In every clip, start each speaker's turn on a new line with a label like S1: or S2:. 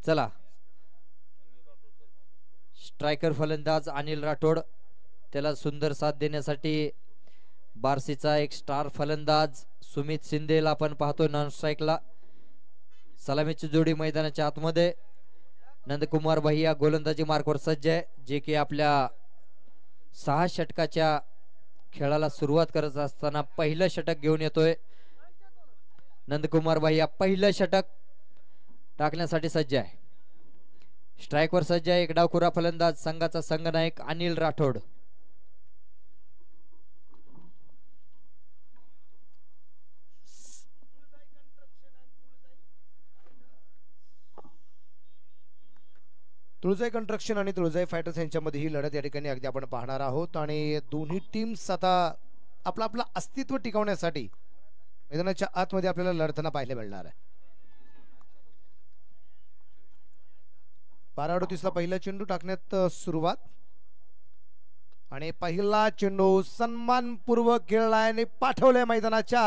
S1: चला स्ट्रायकर फलंदाज अनिल राठोड, त्याला सुंदर साथ देण्यासाठी बार्सीचा एक स्टार फलंदाज सुमित शिंदेला आपण पाहतोय नॉन स्ट्राईकला. सलामीची जोडी मैदानाच्या आतमध्ये. नंदकुमार भैया गोलंदाजी मार्कवर सज्ज आहे, जे की आपल्या 6 षटकाच्या खेळाला सुरुवात करत असताना पहिलं षटक घेऊन येतोय. नंदकुमार भैया पहिलं षटक टाकण्यासाठी सज्ज आहे. स्ट्राईकवर सज्ज आहे एक डावखुरा फलंदाज संघाचा संघनायक अनिल राठोड.
S2: तुळजाई कंस्ट्रक्शन आणि तुळजाई फायटर्स यांच्यामध्ये ही लढत या ठिकाणी अगदी आपण पाहणार आहोत. आणि दोन्ही टीम्स आता आपलं अस्तित्व टिकवण्यासाठी मैदानाच्या आतमध्ये आपल्याला लढताना पाहायला मिळणार आहे. 12:38 ला पहिला चेंडू टाकण्यात सुरुवात. आणि पहिला चेंडू सन्मानपूर्वक खेळलाय आणि पाठवलाय मैदानाच्या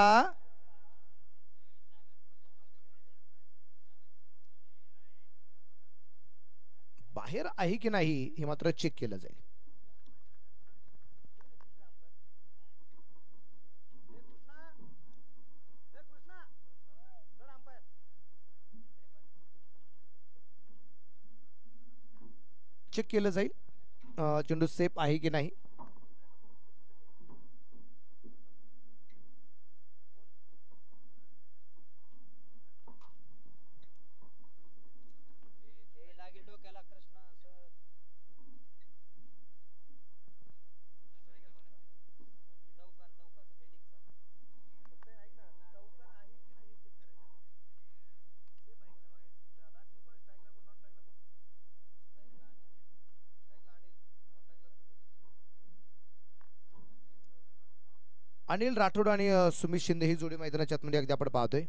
S2: बाहेर आहे की नाही हे मात्र चेक केलं जाईल. चेक केलं जाईल चेंडू सेफ आहे की नाही. अनिल राठोड आणि सुमित शिंदे ही जोडी मैदानाच्या आतमध्ये अगदी आपण पाहतोय.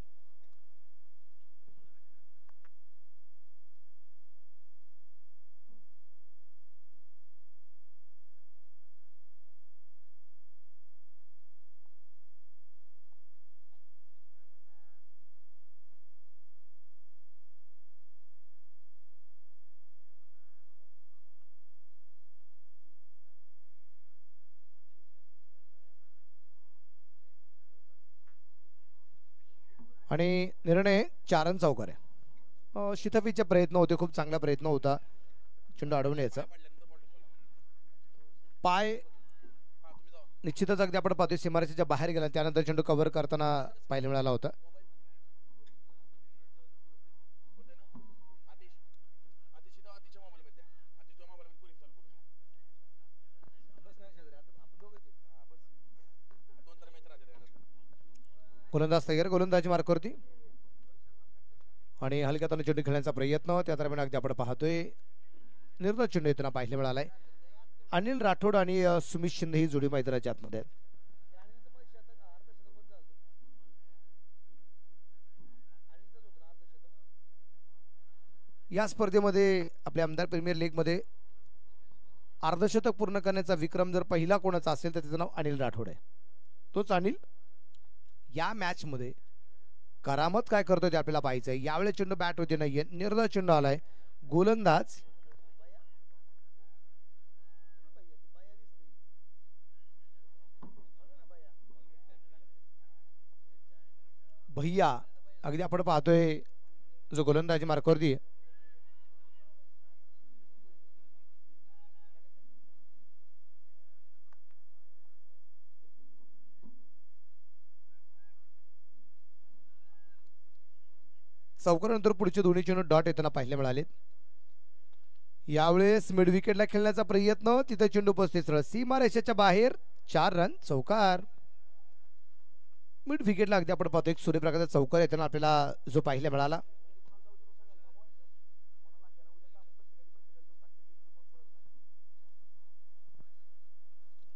S2: आणि निर्णय 4 रन चौकार आहे. शिथफीचे प्रयत्न होते, खूप चांगला प्रयत्न होता चेंडू अडवण्याचा. पाय निश्चितच अगदी आपण पाहतोय सीमारेषेच्या बाहेर गेला, त्यानंतर चेंडू कव्हर करताना पाहायला मिळाला होता. गोलंदाज तयार, गोलंदाजी मार्कवरती आणि हलक्या हाताने चेंडू खेळण्याचा प्रयत्न. त्या दरम्यान अगदी आपण पाहतोय निर्णय चेंडू येताना पाहायला मिळालाय. अनिल राठोड आणि सुमित शिंदे ही जोडी मैदानाच्या आतमध्ये आहेत. या स्पर्धेमध्ये आपल्या आमदार प्रीमियर लीग मध्ये अर्धशतक पूर्ण करण्याचा विक्रम जर पहिला कोणाचा असेल तर त्याचं नाव अनिल राठोड आहे. तोच अनिल या मॅच मध्ये करामत काय करतोय ते आपल्याला पाहायचं आहे. यावेळी चेंडू बॅट होते नाहीये, निर्धार चेंडू आलाय. गोलंदाज भैया अगदी आपण पाहतोय जो गोलंदाजी मार्कवरती आहे. चौकारानंतर पुढचे दोन्ही चेंडू डॉट येताना पाहायला मिळाले. यावेळेस मिड विकेटला खेळण्याचा प्रयत्न, तिथे चेंडू उपस्थित सीमारेषेच्या बाहेर. 4 रन चौकार. मिड विकेटला अगदी आपण पाहतो एक सूर्यप्रकाशचा चौकार येताना आपल्याला जो पाहायला मिळाला.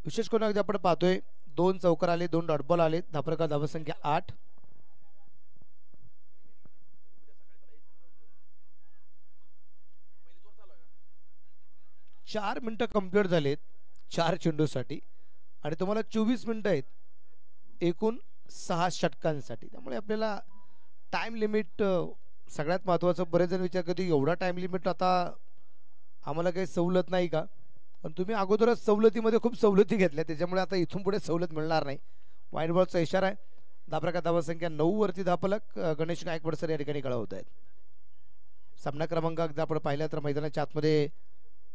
S2: विशेष करून अगदी आपण पाहतोय 2 चौकार आले, 2 डॉट बॉल आले. धावफलक धावसंख्या 8. चार मिनिटं कंप्लीट झालेत 4 चेंडूसाठी आणि तुम्हाला 24 मिनिटं आहेत एकूण 6 षटकांसाठी. त्यामुळे आपल्याला टाइम लिमिट सगळ्यात महत्त्वाचं, बरेच जण विचार करते एवढा टाइम लिमिट आता आम्हाला काही सवलत नाही का, पण तुम्ही अगोदरच सवलतीमध्ये खूप सवलती घेतल्या, त्याच्यामुळे आता इथून पुढे सवलत मिळणार नाही. वाईट बॉलचा इशारा आहे. धाबा धावसंख्या 9 वरती धापलक गणेश गायकवाड सर या ठिकाणी कळा होत आहेत. सामना क्रमांक एकदा आपण पाहिला तर मैदानाच्या आतमध्ये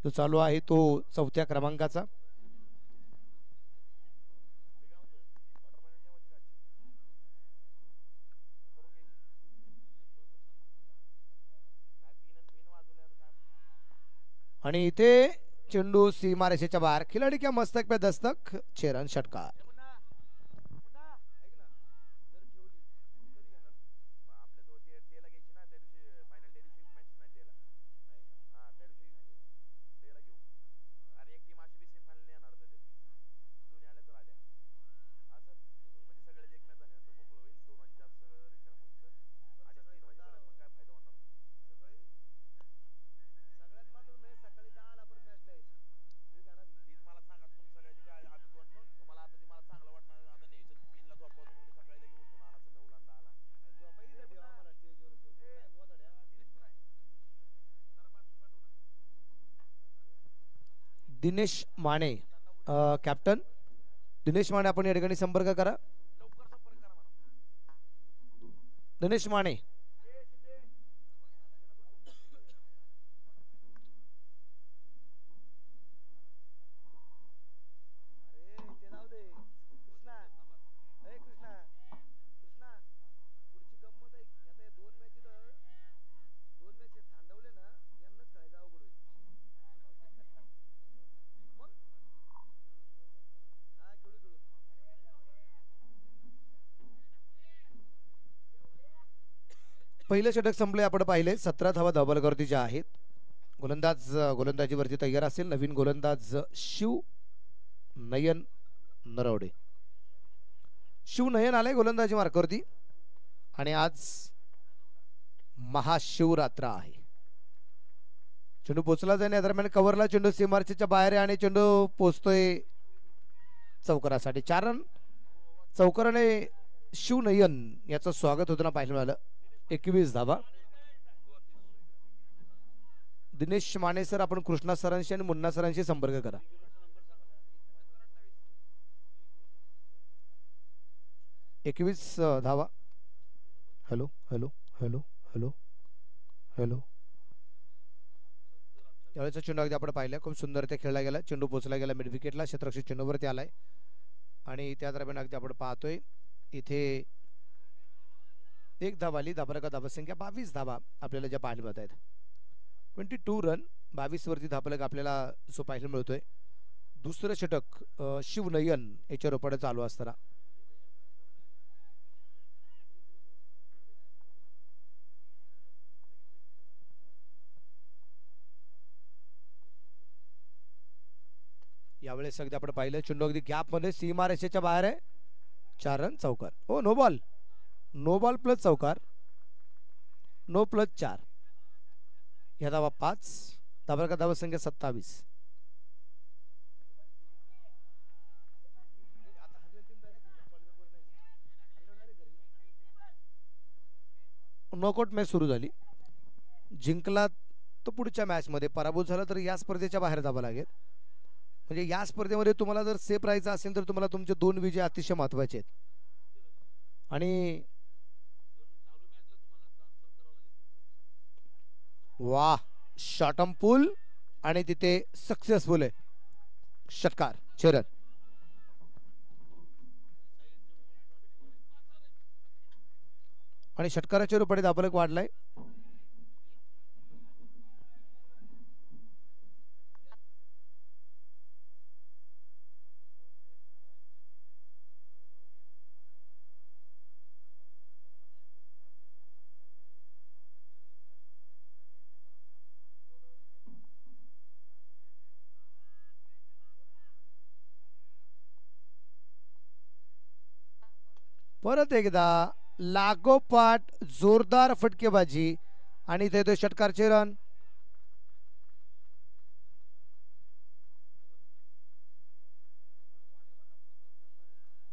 S2: जो चालू आहे तो 4थ्या क्रमांकाचा. आणि इथे चेंडू सीमारेषेच्या बाहेर. खिलाडी क्या मस्तक पे दस्तक, चेरन षटकार. दिनेश माने, कॅप्टन दिनेश माने, आपण या ठिकाणी संपर्क करा. दिनेश माने, पहिले षटक संपले, आपण पाहिले 17 धावा धावफलकावरतीच्या आहेत. गोलंदाज गोलंदाजीवरती तयार असेल. नवीन गोलंदाज शिव नयन नरवडे. शिव नयन आलाय गोलंदाजी मार्कावरती आणि आज महाशिवरात्र आहे. चेंडू पोचला जाईल, या दरम्यान कव्हरला चेंडू सीमारेषेच्या बाहेर आहे आणि चेंडू पोचतोय चौकारासाठी. 4 रन चौकाराने शिव नयन याचं स्वागत होताना पाहिलं मिळालं. 21 धावा. दिनेश माने सर, आपण कृष्णा सरांशी आणि मुन्ना सरांशी संपर्क करा. एकवीस धावा. Hello hello hello hello hello. यावेळेचा चेंडू अगदी आपण पाहिलं, खूप सुंदर ते खेळला गेला. चेंडू पोचला गेला मिड विकेटला, क्षेत्ररक्षक चेंडूवरती आलाय आणि त्या दरम्यान अगदी आपण पाहतोय इथे 1 धावा आली. धावसंख्या 22 धावा आपल्याला ज्या पाहायला मिळत आहेत. 22 रन 22 वरती धापलक आपल्याला जो पाहायला मिळतोय. दुसरं षटक शिवनयन याच्या रोपाने चालू असताना यावेळेस अगदी आपण पाहिलं चेंडू अगदी गॅप मध्ये सीमारेषेच्या बाहेर आहे. 4 रन चौकार. Oh no ball. No ball plus चौकार. No plus 4. या धावा 5. धावसंख्या 27. नॉकआउट मॅच सुरू झाली. जिंकला तर पुढच्या मॅच मध्ये, पराभूत झाला तर या स्पर्धेच्या बाहेर जावं लागेल. म्हणजे या स्पर्धेमध्ये तुम्हाला जर सेफ राहायचं असेल तर तुम्हाला तुमचे 2 विजय अतिशय महत्वाचे आहेत. आणि वाह, शॉटम पूल आणि तिथे सक्सेसफुल आहे षटकार. चरण आणि षटकाराच्या रूपाने दाबलक वाढलाय. परत एकदा लागोपाठ जोरदार फटकेबाजी आणि इथे तो षटकारचे रन.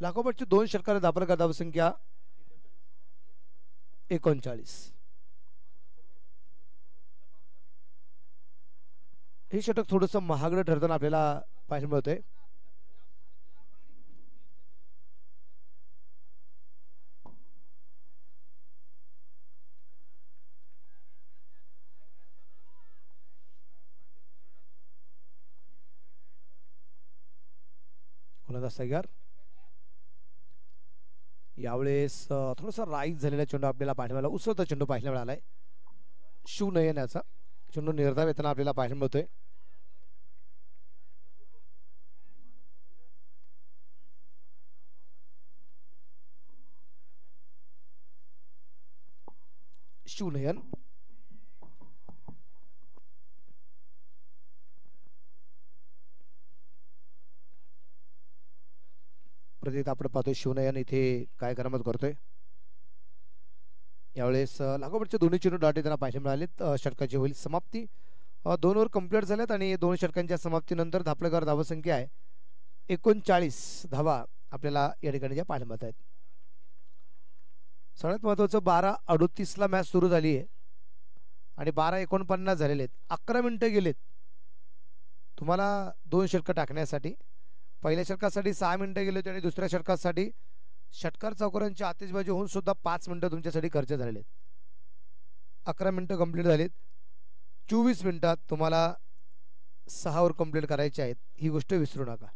S2: लागोपाठचे 2 षटकार धापल का धावसंख्या 39. हे षटक थोडंसं महागडं ठरताना आपल्याला पाहायला मिळतंय. सैगार यावेळेस थोडासा राईज झालेला चेंडू आपल्याला पाहायला मिळाला. उसळता चेंडू पाहायला मिळालाय. शिवनयन याचा चेंडू निर्धाव येताना आपल्याला पाहायला मिळतोय. शिवनयन प्रतीत आपण पाहतोय शिवनयन इथे काय करामत करतोय. यावेळेस लागोपाठचे दोन्ही चेंडू डाटे त्यांना पाहायला मिळालेत. षटकाची होईल समाप्ती. 2 ओव्हर कंप्लीट झाल्यात आणि 2 षटकांच्या समाप्तीनंतर धापलेकर धावसंख्या आहे 39 धावा आपल्याला या ठिकाणी ज्या पाहायला मिळत आहेत. सगळ्यात महत्वाचं 12:38 मॅच सुरू झाली आहे आणि 12:49 झालेले आहेत. 11 मिनिटं गेलेत तुम्हाला 2 षटकं टाकण्यासाठी. पहिल्या षटकासाठी 6 मिनिटं गेले होते आणि दुसऱ्या षटकासाठी षटकार चौकारांची आतिषबाजी होऊन सुद्धा 5 मिनिटं तुमच्यासाठी खर्च झालेले आहेत. 11 मिनिटं कंप्लीट झालीत. 24 मिनिटात तुम्हाला 6 ओव्हर कंप्लीट करायचे आहेत. ही गोष्ट विसरू नका.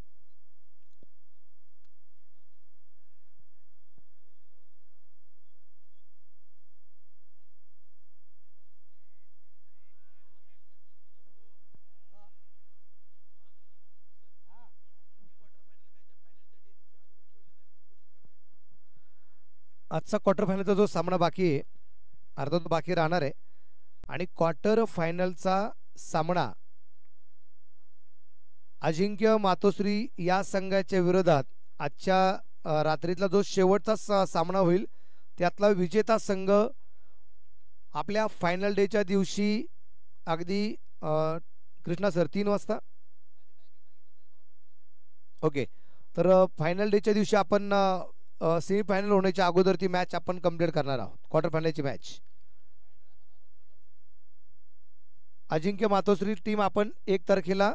S2: आजचा क्वार्टर फायनलचा जो सामना बाकी आहे अर्धा तो बाकी राहणार आहे आणि क्वार्टर फायनलचा सामना अजिंक्य मातोश्री या संघाच्या विरोधात आजच्या रात्रीतला जो शेवटचा सामना होईल त्यातला विजेता संघ आपल्या फायनल डेच्या दिवशी अगदी कृष्णा सर 3 वाजता ओके. तर फायनल डेच्या दिवशी आपण सेमीफायनल होण्याच्या अगोदर ती मॅच आपण कंप्लीट करणार आहोत. क्वार्टर फायनलची मॅच अजिंक्य मातोश्री टीम आपण 1 तारखेला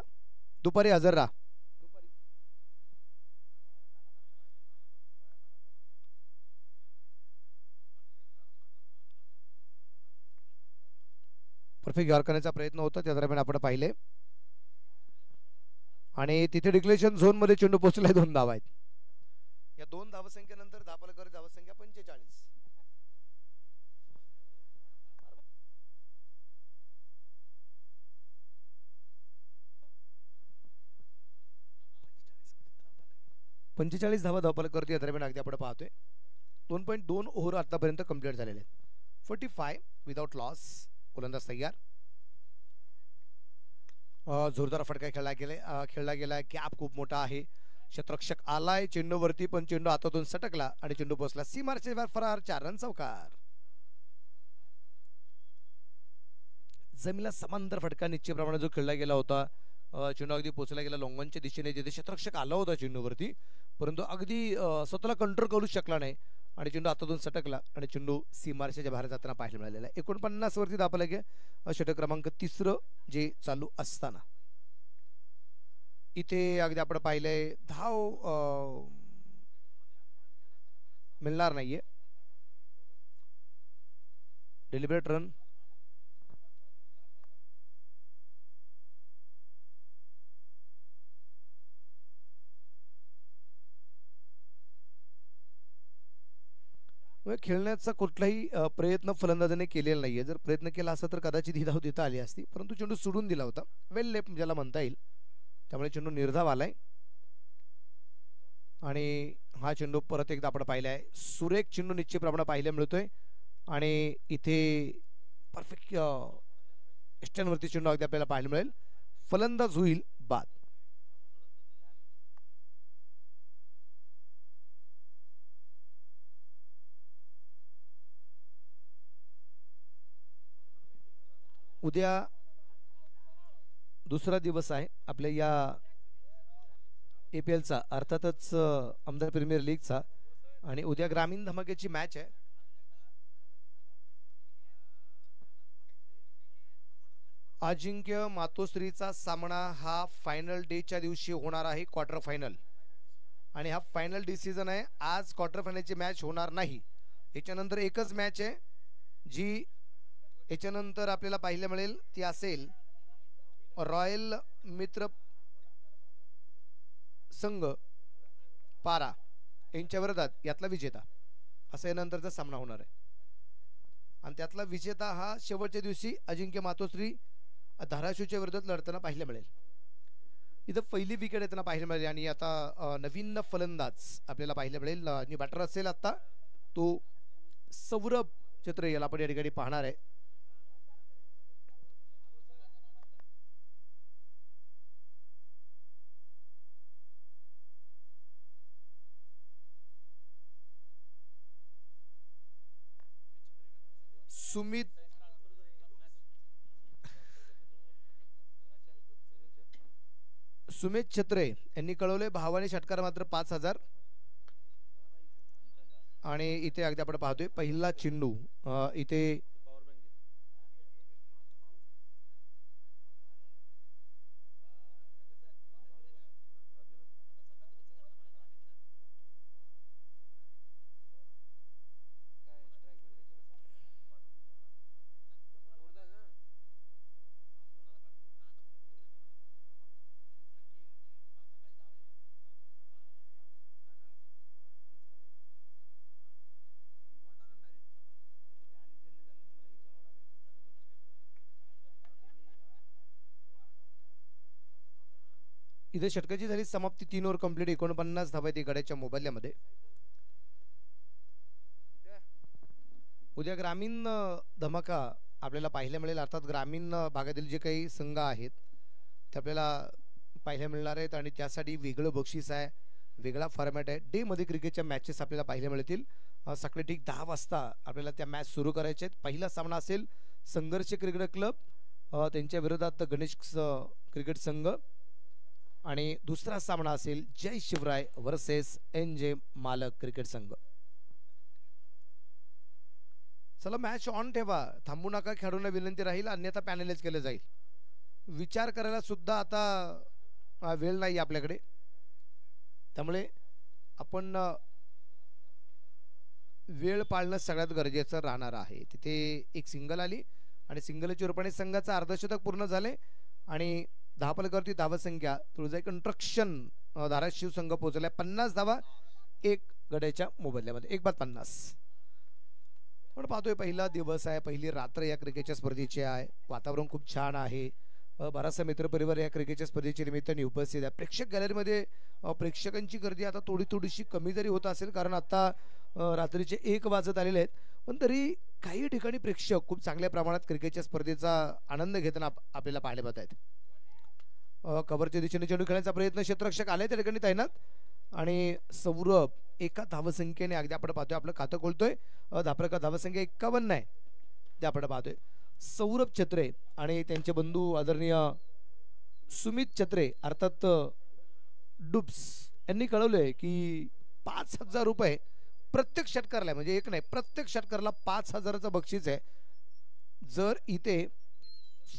S2: दुपारी हजर राहा. परफेक्ट यार करण्याचा प्रयत्न होता त्या दरम्यान आपण पाहिले आणि तिथे डिक्लेरेशन झोन मध्ये चेंडू पोहोचलाय. 2 धावा आहेत. या 2 धावसंख्येनंतर धापलकर धावसंख्या 45. धावा धापलकर या दरम्यान अगदी आपण पाहतोय. 2.2 ओव्हर आतापर्यंत कंप्लीट झालेले आहेत. 45 विदाउट लॉस. गोलंदाज तयार. जोरदार फटका खेळला गेलाय. गॅप खूप मोठा आहे. क्षेत्ररक्षक आलाय चेंडूवरती पण चेंडू हातातून सटकला आणि चेंडू पोहोचला सीमारेषेवर फरार. 4 रन चौकार. जमीला समांतर फटका निश्चितप्रमाणे जो खेळला गेला होता. चेंडू अगदी पोहोचला गेला लॉंगॉनच्या दिशेने जिथे क्षेत्ररक्षक आला होता चेंडूवरती परंतु अगदी स्वतःला कंट्रोल करू शकला नाही आणि चेंडू हातातून सटकला आणि चेंडू सीमारेषेच्या बाहेर जाताना पाहायला मिळालेला आहे. 49 वरती दाबला गेला. षटक क्रमांक 3 जे चालू असताना इथे अगदी आपण पाहिलंय धाव मिळणार नाहीये. Deliberate run. खेळण्याचा कुठलाही प्रयत्न फलंदाजाने केलेला नाहीये. जर प्रयत्न केला असता तर कदाचित ही धाव देता आली असती परंतु चेंडू सोडून दिला होता. वेल लेफ्ट ज्याला म्हणता येईल त्यामुळे चेंडू निर्धाव आलाय आणि हा चेंडू परत एकदा आपण पाहिलाय. सुरेख चेंडू निश्चितप्रमाणे पाहायला मिळतोय आणि इथे परफेक्ट स्टॅनवरती चेंडू अगदी आपल्याला पाहायला मिळेल. फलंदाज होईल बाद. उद्या दुसरा दिवस आहे आपल्या या APLचा अर्थातच आमदार प्रीमियर लीगचा आणि उद्या ग्रामीण धमाक्याची मॅच आहे. अजिंक्य मातोश्रीचा सामना हा फायनल डेच्या दिवशी होणार आहे, क्वार्टर फायनल. आणि हा फायनल डिसिजन आहे. आज क्वार्टर फायनलची मॅच होणार नाही. याच्यानंतर एकच मॅच आहे जी याच्यानंतर आपल्याला पाहायला मिळेल, ती असेल रॉयल मित्र संघ पारा यांच्या विरोधात यातला विजेता, असा यानंतरचा सामना होणार आहे. आणि त्यातला विजेता हा शेवटच्या दिवशी अजिंक्य मातोश्री धाराशिवच्या विरोधात लढताना पाहायला मिळेल. इथं पहिली विकेट येताना पाहायला मिळेल. आणि आता नवीन फलंदाज आपल्याला पाहायला मिळेल. आणि बॅटर असेल आता तो सौरभ छत्रे, याला आपण या ठिकाणी पाहणार आहे. सुमित छत्रे यांनी कळवले भावानी षटकार मात्र 5,000. आणि इथे अगदी आपण पाहतोय पहिला चेंडू इथे इथे षटकाची झाली समाप्ती. 3 ओव्हर कंप्लीट. 49 धावा आहेत गड्याच्या मोबाईलमध्ये. उद्या ग्रामीण धमाका आपल्याला पाहायला मिळेल. अर्थात ग्रामीण भागातील जे काही संघ आहेत ते आपल्याला पाहायला मिळणार आहेत. आणि त्यासाठी वेगळं बक्षीस आहे, वेगळा फॉर्मॅट आहे. डे मध्ये क्रिकेटच्या मॅचेस आपल्याला पाहायला मिळतील. सकाळी ठीक 10 वाजता आपल्याला त्या मॅच सुरू करायच्या आहेत. पहिला सामना असेल संघर्ष क्रिकेट क्लब त्यांच्या विरोधात गणेश क्रिकेट संघ. आणि दुसरा सामना असेल जय शिवराय वर्सेस NJ मालक क्रिकेट संघ. चला मॅच ऑन ठेवा, थांबू नका. खेळाडूंना विनंती राहील, अन्यथा पॅनलाइज केलं जाईल. विचार करायला सुद्धा आता वेळ नाही आपल्याकडे. त्यामुळे आपण वेळ पाळणं सगळ्यात गरजेचं राहणार आहे. तिथे एक सिंगल आली आणि सिंगलच्या रूपाने संघाचं अर्धशतक पूर्ण झाले. आणि धावफलकावरती धावसंख्या तुळजाई कंस्ट्रक्शन धाराशिव संघ पोहोचलाय 50 धावा 1 गड्याच्या मोबदल्यामध्ये. 1/50. पण पाहतोय पहिला दिवस आहे, पहिली रात्र या क्रिकेटच्या स्पर्धेची आहे. वातावरण खूप छान आहे. बराचसा मित्रपरिवार या क्रिकेटच्या स्पर्धेच्या निमित्ताने उपस्थित आहे. प्रेक्षक गॅलरीमध्ये प्रेक्षकांची गर्दी आता थोडीशी कमी जरी होत असेल, कारण आता रात्रीचे 1 वाजत आलेले आहेत, पण तरी काही ठिकाणी प्रेक्षक खूप चांगल्या प्रमाणात क्रिकेटच्या स्पर्धेचा आनंद घेताना आपल्याला पाहायला मिळत आहेत. कव्हरच्या दिशेने चेंडू खेळण्याचा प्रयत्न क्षेत्ररक्षक आले त्या ठिकाणी तैनात. आणि सौरभ एका धावसंख्येने अगदी आपण पाहतोय आपलं खातं खोलतोय. धापरका धावसंख्या 51 आहे ते आपण पाहतोय. सौरभ छत्रे आणि त्यांचे बंधू आदरणीय सुमित छत्रे अर्थात डुब्स यांनी कळवलंय की 5,000 रुपये प्रत्येक षटकारला, म्हणजे एक नाही प्रत्येक षटकारला 5,000चं बक्षीस आहे जर इथे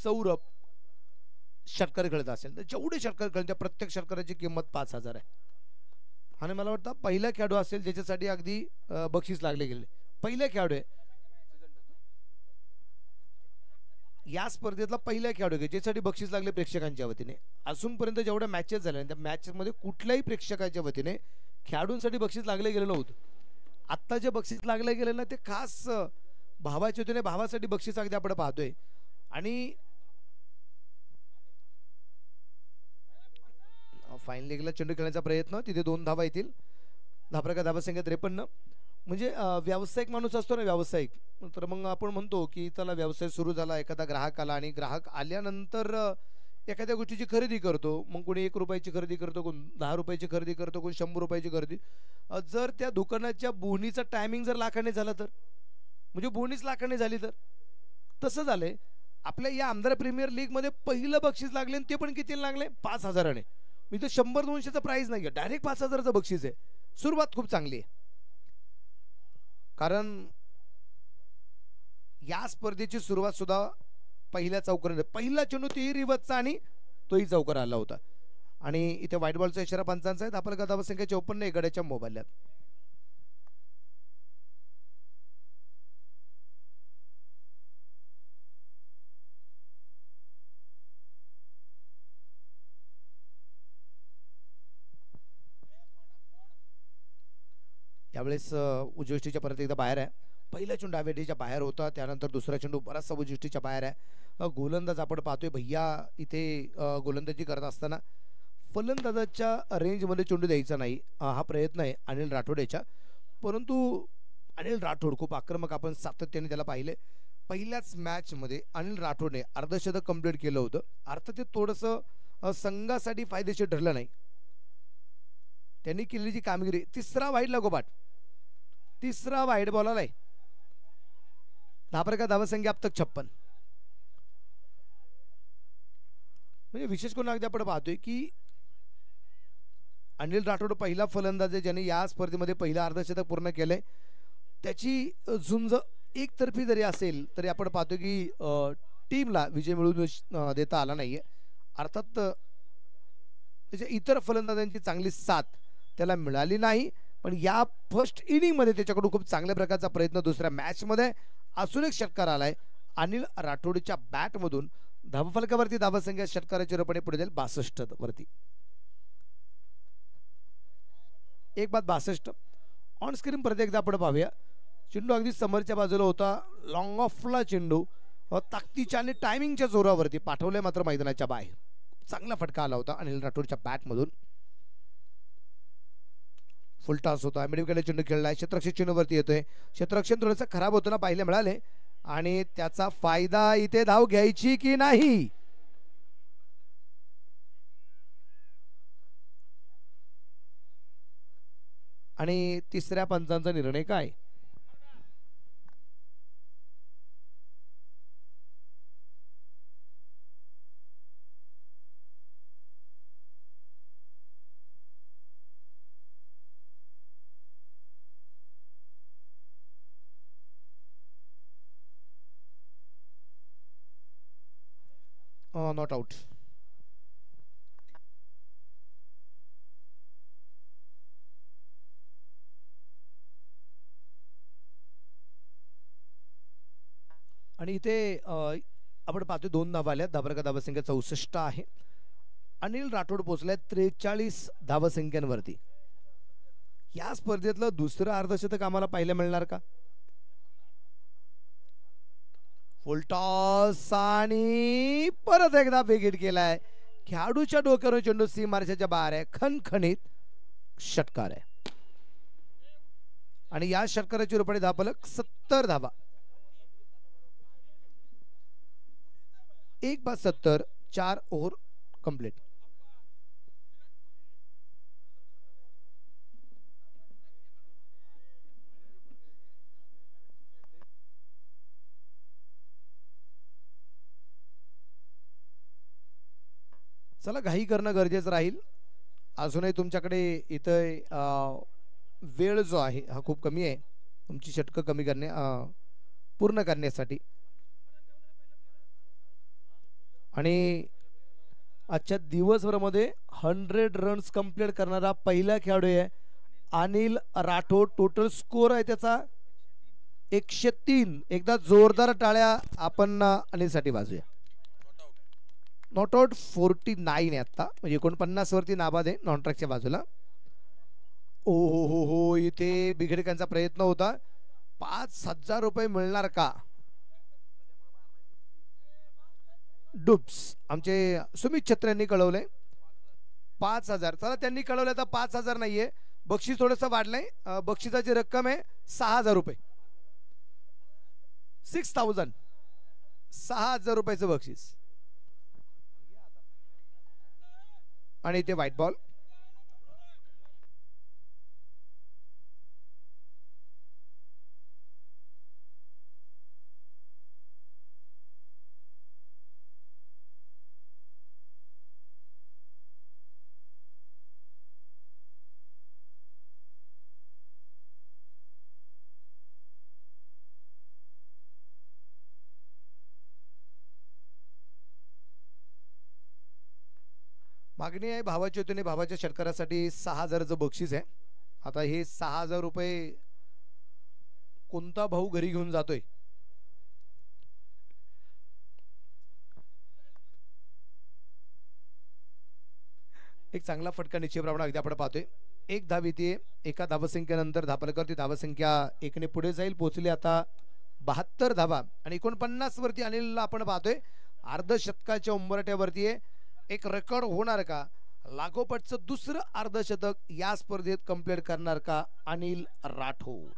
S2: सौरभ षटकार खेळत असेल तर. जेवढे षटकार खेळत त्या प्रत्येक षटकाराची किंमत 5,000 आहे. आणि मला वाटतं पहिला खेळाडू असेल ज्याच्यासाठी अगदी बक्षीस लागले गेले. पहिला खेळाडू आहे या स्पर्धेतला, पहिला खेळाडू आहे ज्याच्यासाठी बक्षीस लागले प्रेक्षकांच्या वतीने. अजूनपर्यंत जेवढ्या मॅचेस झाल्या त्या मॅचेस मध्ये कुठल्याही प्रेक्षकांच्या वतीने खेळाडूंसाठी बक्षीस लागले गेलं नव्हतं. आत्ता जे बक्षीस लागले गेले ना ते खास भावाच्या वतीने, भावासाठी बक्षीस अगदी आपण पाहतोय. आणि फाईन लेगला चेंडू खेळण्याचा प्रयत्न, तिथे 2 धावा येतील. धापरका धावसंख्या 53. म्हणजे व्यावसायिक माणूस असतो ना व्यावसायिक, तर मग आपण म्हणतो की त्याला व्यवसाय सुरू झाला, एखादा ग्राहक आला आणि ग्राहक आल्यानंतर एखाद्या गोष्टीची खरेदी करतो. मग कोणी 1 रुपयाची खरेदी करतो, कोण 10 रुपयाची खरेदी करतो, कोण 100 रुपयाची खरेदी. जर त्या दुकानाच्या बोहणीचा टायमिंग जर लाखाने झाला तर, म्हणजे बोहणीच लाखाने झाली तर, तसं झालंय आपल्या या आमदार प्रीमियर लीग मध्ये पहिलं बक्षीस लागले. ते पण किती लागले? 5,000ने. मी तर 100-200चा प्राइस नाही, डायरेक्ट 5,000चं बक्षीस आहे. सुरुवात खूप चांगली आहे. कारण या स्पर्धेची सुरुवात सुद्धा पहिल्या चौकाराने पहिला चेंडू तेही रिवर्सचा आणि तोही चौकार आला होता. आणि इथे व्हाईट बॉलचा इशारा पंचांचा आहे. आपल्याला धावसंख्या 54 गड्याच्या मोबाईलात. यावेळेस उजवीष्टीच्या परत एकदा बाहेर आहे. पहिला चेंडू डाव्या बाहेर होता, त्यानंतर दुसरा चेंडू बराचसा उजवीष्टीच्या बाहेर आहे. गोलंदाज आपण पाहतोय भैया इथे गोलंदाजी करत असताना फलंदाजाच्या रेंजमध्ये चेंडू द्यायचा नाही हा प्रयत्न आहे अनिल राठोडेच्या. परंतु अनिल राठोड खूप आक्रमक, आपण सातत्याने त्याला पाहिले. पहिल्याच मॅचमध्ये अनिल राठोडने अर्धशतक कंप्लीट केलं होतं. अर्थात ते थोडंसं संघासाठी फायदेशीर ठरलं नाही. त्यांनी केलेली जी कामगिरी, तिसरा वाईड लागोपाठ तिसरा वाईड बॉल आलाय. 10 धावसंख्या अब तक 56. म्हणजे विशेष करून अगदी आपण पाहतोय की अनिल राठोड पहिला फलंदाज आहे ज्याने या स्पर्धेमध्ये पहिलं अर्धशतक पूर्ण केलंय. त्याची झुंज एकतर्फी जरी असेल तरी आपण पाहतो की टीमला विजय मिळवून देता आला नाहीये. अर्थात त्याच्या इतर फलंदाजांची चांगली साथ त्याला मिळाली नाही. पण या फर्स्ट इनिंग मध्ये त्याच्याकडून खूप चांगल्या प्रकारचा प्रयत्न दुसऱ्या मॅच मध्ये अजून एक षटकार आलाय अनिल राठोडच्या बॅट मधून. धावफलकावरती धावसंख्या षटकाराची रूपाने पुढे जाईल 62 वरती. 1-62 ऑन स्क्रीन. परत एकदा आपण पाहूया. चेंडू अगदी समोरच्या बाजूला होता. लॉंग ऑफला चेंडू ताकदीच्या आणि टायमिंगच्या जोरावरती पाठवलंय मात्र मैदानाच्या बाहेर. चांगला फटका आला होता अनिल राठोडच्या बॅट मधून. फुल टॉस होता. मिडविकेटला चेंडू खेळलाय. क्षेत्ररक्षक चेंडूवरती येतोय. क्षेत्ररक्षण थोडंसं खराब होताना पाहायला मिळाले आणि त्याचा फायदा इथे धाव घ्यायची की नाही. आणि तिसऱ्या पंचांचा निर्णय काय. Not out. आणि इथे आपण पाहतो 2 धावा आल्या. धावसंख्या 64 आहे. अनिल राठोड पोहोचलाय 43 धावसंख्यांवरती. या स्पर्धेतलं दुसरं अर्धशतक आम्हाला पाहायला मिळणार का. फुल टॉस आणि परत एकदा विकेट केलाय. खेळाडूच्या डोक्यावर चेंडू सीमारेषेच्या बाहेर आहे. खणखणीत षटकार आहे आणि या षटकाराची रूपाने धावफलक 70 धावा. 1-70 4 ओव्हर कंप्लीट. चला घाई करणं गरजेचं राहील. अजूनही तुमच्याकडे इथं वेळ जो आहे हा खूप कमी आहे तुमची षटकं कमी पूर्ण करण्यासाठी. आणि आजच्या दिवसभरामध्ये 100 रन्स कंप्लीट करणारा पहिला खेळाडू आहे अनिल राठोड. टोटल स्कोर आहे त्याचा 103. एकदा जोरदार टाळ्या आपण अनिलसाठी वाजूया. नॉट आउट 49 आहे आता, म्हणजे 49 वरती नाबाद आहे नॉन ट्रॅकच्या बाजूला. ओ हो इथे बिघडकांचा प्रयत्न होता. 5,000 रुपये मिळणार का. डुप्स आमचे सुमित छत्र यांनी कळवलंय 5,000. चला त्यांनी कळवलं तर 5,000 नाहीये, बक्षीस थोडंसं वाढलंय. बक्षिसाची रक्कम आहे 6,000 रुपये. 6,000 6,000 रुपयाचं बक्षीस. आणि इथे व्हाईट बॉल. मागणी आहे भावाच्या वतीने भावाच्या षटकारासाठी 6,000चं बक्षीस आहे. आता हे 6,000 रुपये कोणता भाऊ घरी घेऊन जातोय? एक चांगला फटका निश्चितप्रमाणे अगदी आपण पाहतोय. एक धाव येते. एका धावसंख्येनंतर धापलकर धावसंख्या 1ने पुढे जाईल. पोहोचली आता 72 धावा आणि 49 वरती अनिलला आपण पाहतोय. अर्धशतकाच्या उंबरठ्यावरती आहे. एक रेकॉर्ड होणार का? लागोपाठचं दुसरं अर्धशतक या स्पर्धेत कंप्लीट करणार का अनिल राठोड?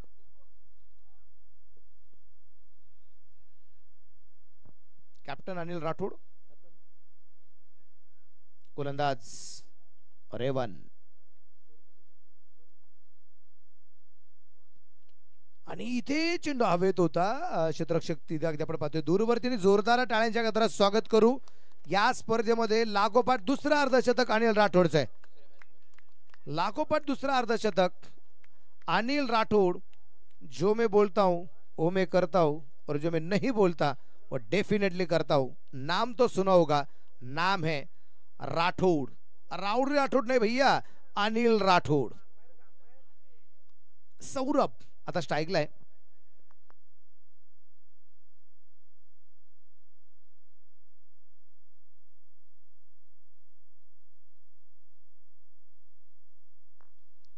S2: कॅप्टन अनिल राठोड, गोलंदाज रेवन. आणि इथे चेंडू हवेत होता. क्षेत्ररक्षक तिथे अगदी आपण पाहतोय दूरवरतीने जोरदार टाळ्यांच्या गजरात स्वागत करू. या स्पर्धेमध्ये लागोपाठ दुसरा अर्धशतक अनिल राठोडचं आहे. लागोपाठ दुसरा अर्धशतक अनिल राठोड. जो मैं बोलता हूं वो मैं करता हूं और जो मैं नहीं बोलता वो डेफिनेटली करता हूं. नाम तो सुना होगा, नाम है राठोड. राउड राठोड नहीं भैया, अनिल राठोड. सौरभ आता स्ट्राईकला आहे.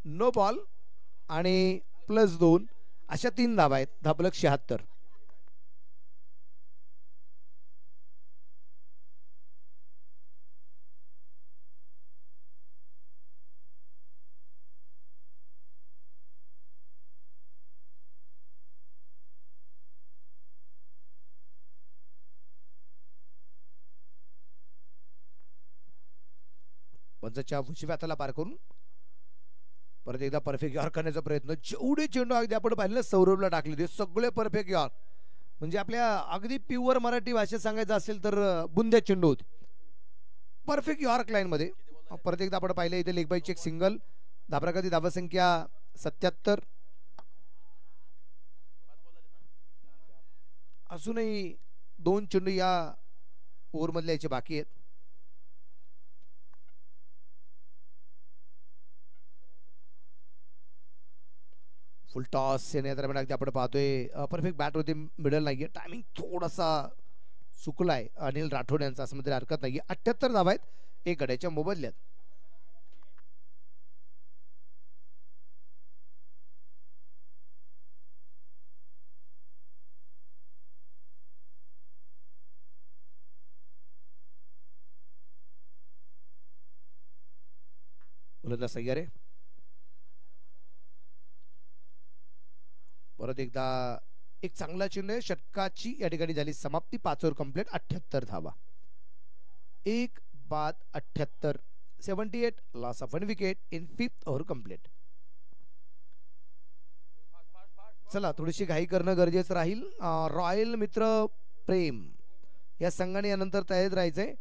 S2: नो बॉल आणि +2 अशा 3 धावा आहेत. धापलक 76. पंचाच्या उजव्या हाताला पार करून परत एकदा परफेक्ट यॉर्क करण्याचा प्रयत्न. जेवढे चेंडू अगदी आपण पाहिले सौरभला टाकले ते सगळे परफेक्ट यॉर्क. म्हणजे आपल्या अगदी प्युअर मराठी भाषेत सांगायचं असेल तर बुंद्या चेंडू होते. परफेक्ट यॉर्क लाईन मध्ये. परत एकदा आपण पाहिलं इथे लेग बायची एक सिंगल. धाबरागती धावसंख्या 77. अजूनही 2 चेंडू या ओव्हर मधले याचे बाकी आहेत. फुल टॉस येण्यादरम्यान अगदी आपण पाहतोय परफेक्ट बॅट होती. मिडल नाहीये. टायमिंग थोडासा चुकलाय अनिल राठोड यांचा असं मध्ये हरकत नाहीये. 78 धावा आहेत. 1 गड्याच्या मोबदल्यात. गोलंदाज सय्यारे. परत एकदा एक चांगला चेंडू आहे. षटकाची या ठिकाणी झाली समाप्ती. 5 ओव्हर कंप्लीट. 78 धावा. 1 बाद 78. 78 loss of 1 wicket in 5th over complete. चला थोडीशी घाई करणं गरजेचं राहील. रॉयल मित्र प्रेम या संघाने यानंतर तयारीत राहायचंय.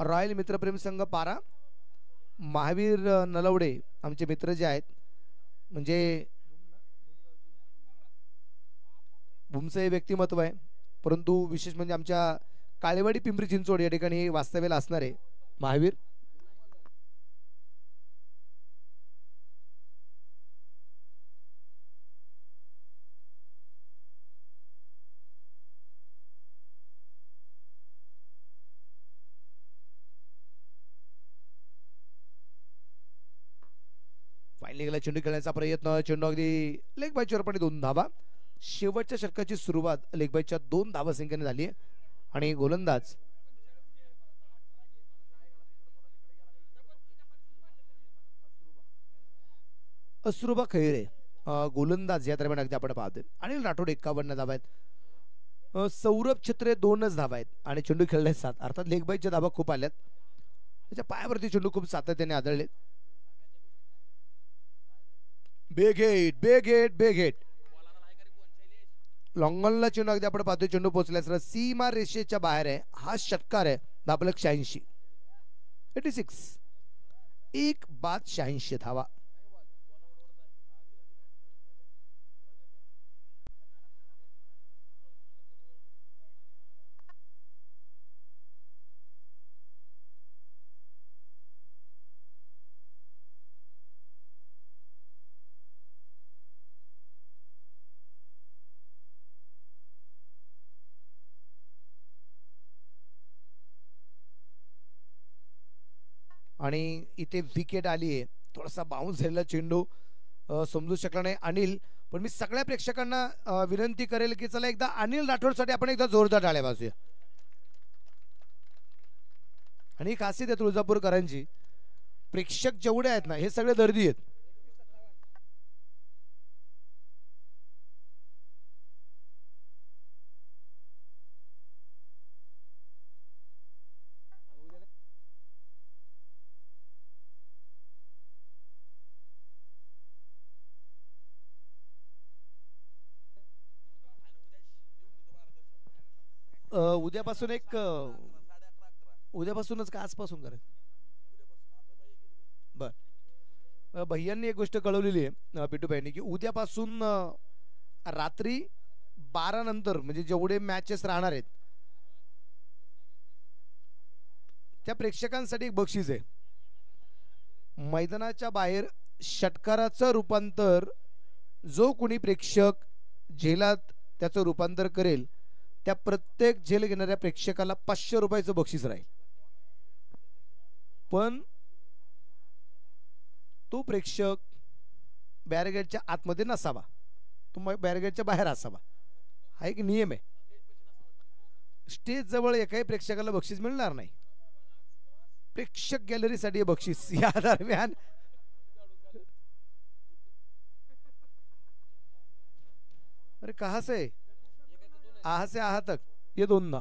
S2: रॉयल मित्र प्रेम संघ पारा. महावीर नलवडे आमचे मित्र जे आहेत, म्हणजे भूमचं हे व्यक्तिमत्व आहे. परंतु विशेष म्हणजे आमच्या काळेवाडी पिंपरी चिंचवड या ठिकाणी वास्तव्याला असणार आहे महावीर. फायनल चेंडू खेळण्याचा प्रयत्न. चेंडू अगदी लेग बायच्या पण 2 धावा. शेवटच्या षटकाची सुरुवात लेग बायच्या 2 धावा संख्येने झाली आहे. आणि गोलंदाज अश्रुबा खैरे गोलंदाज या दरम्यान अगदी आपण पाहतोय. अनिल राठोड 51 धावा आहेत. सौरभ छत्रे 2च धावा आहेत आणि चेंडू खेळले 7. अर्थात लेग बायच्या धावा खूप आल्यात. त्याच्या पायावरती चेंडू खूप सातत्याने आदळले. बेग हिट. लॉंगॉनला चेंडू अगदी आपण पाहतोय. चेंडू पोहोचल्यास सीमा रेषेच्या बाहेर आहे. हा षटकार आहे. धाबलक 86. 86. 1 बाद 86 धावा. आणि इथे विकेट आली आहे. थोडासा बाउन्स झालेला चेंडू समजू शकला नाही अनिल. पण मी सगळ्या प्रेक्षकांना विनंती करेल की चला एकदा अनिल राठोडसाठी आपण एकदा जोरदार टाळ्या वाजूया. आणि खासियत आहे तुळजापूरकरांची, प्रेक्षक जेवढे आहेत ना हे सगळे दर्दी आहेत. उद्यापासून उद्यापासूनच का आजपासून करायचं? बर, भैयांनी एक गोष्ट कळवलेली आहे पिटूभाईंनी की उद्यापासून रात्री 12 नंतर म्हणजे जेवढे मॅचेस राहणार आहेत त्या प्रेक्षकांसाठी एक बक्षीस आहे. मैदानाच्या बाहेर षटकाराचं रूपांतर जो कोणी प्रेक्षक झेलात त्याचं रूपांतर करेल त्या प्रत्येक झेल घेणाऱ्या प्रेक्षकाला 500 रुपयाचं बक्षीस राहील. पण तो प्रेक्षक बॅरिगेडच्या आतमध्ये नसावा, तो बॅरिगेडच्या बाहेर असावा, हा एक नियम आहे. स्टेज जवळ एकाही प्रेक्षकाला बक्षीस मिळणार नाही. प्रेक्षक गॅलरीसाठी बक्षीस या दरम्यान अरे कहा से आहा से आहा तक ये दोनदा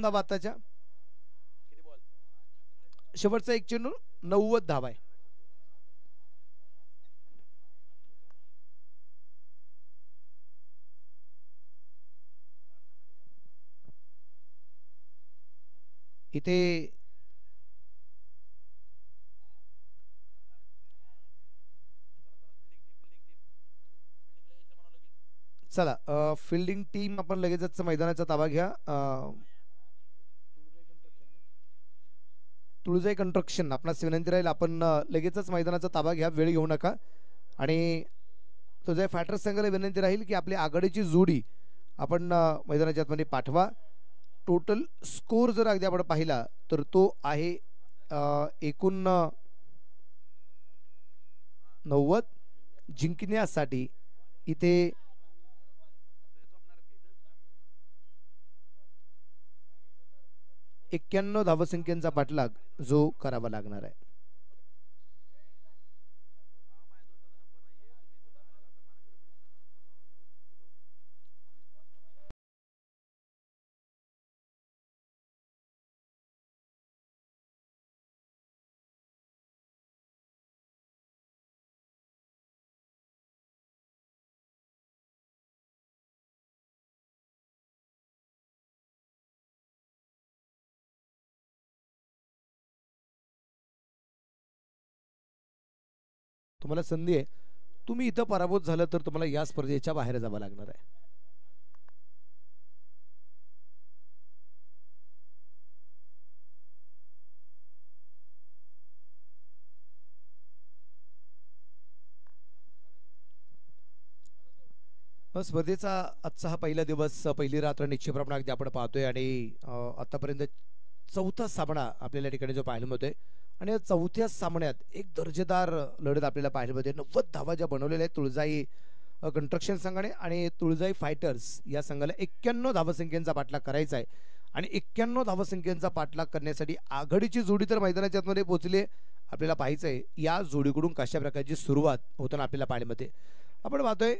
S2: बाताच्या शेवटचा एक चेंडू 90 धावा आहे. इथे चला फिल्डिंग टीम आपण लगेचच मैदानाचा ताबा घ्या. तुळजाई कंस्ट्रक्शन आपणास विनंती राहील आपण लगेचच मैदानाचा ताबा घ्या, वेळ घेऊ नका. आणि तुळजाई फायटर्स संघाला विनंती राहील की आपली आघाडीची जोडी आपण मैदानाच्या आतमध्ये पाठवा. टोटल स्कोर जर अगदी आपण पाहिला तर तो आहे एकूण 90. जिंकण्यासाठी इथे 91 धावसंख्येचा पाठलाग जो करावा लागणार आहे. तुम्हाला संधी आहे, तुम्ही इथं पराभूत झालं तर तुम्हाला या स्पर्धेच्या बाहेर जावं लागणार आहे. स्पर्धेचा आजचा हा पहिला दिवस, पहिली रात्र निश्चितप्रमाणे अगदी आपण पाहतोय आणि आतापर्यंत चौथा सामना आपल्याला या ठिकाणी जो पाहायला मिळतोय. आणि चौथ्या सामन्यात एक दर्जेदार लढत आपल्याला पाहायला मिळते. 90 धावा ज्या बनवलेल्या आहेत तुळजाई कंस्ट्रक्शन संघाने आणि तुळजाई फायटर्स या संघाला 91 धावसंख्येचा पाठलाग करायचा आहे. आणि 91 धावसंख्येचा पाठलाग करण्यासाठी आघाडीची जोडी तर मैदानाच्या आतमध्ये पोहोचली. आपल्याला पाहायचं आहे या जोडीकडून कशा प्रकारची सुरुवात होताना आपल्याला पाहायला मिळते. आपण पाहतोय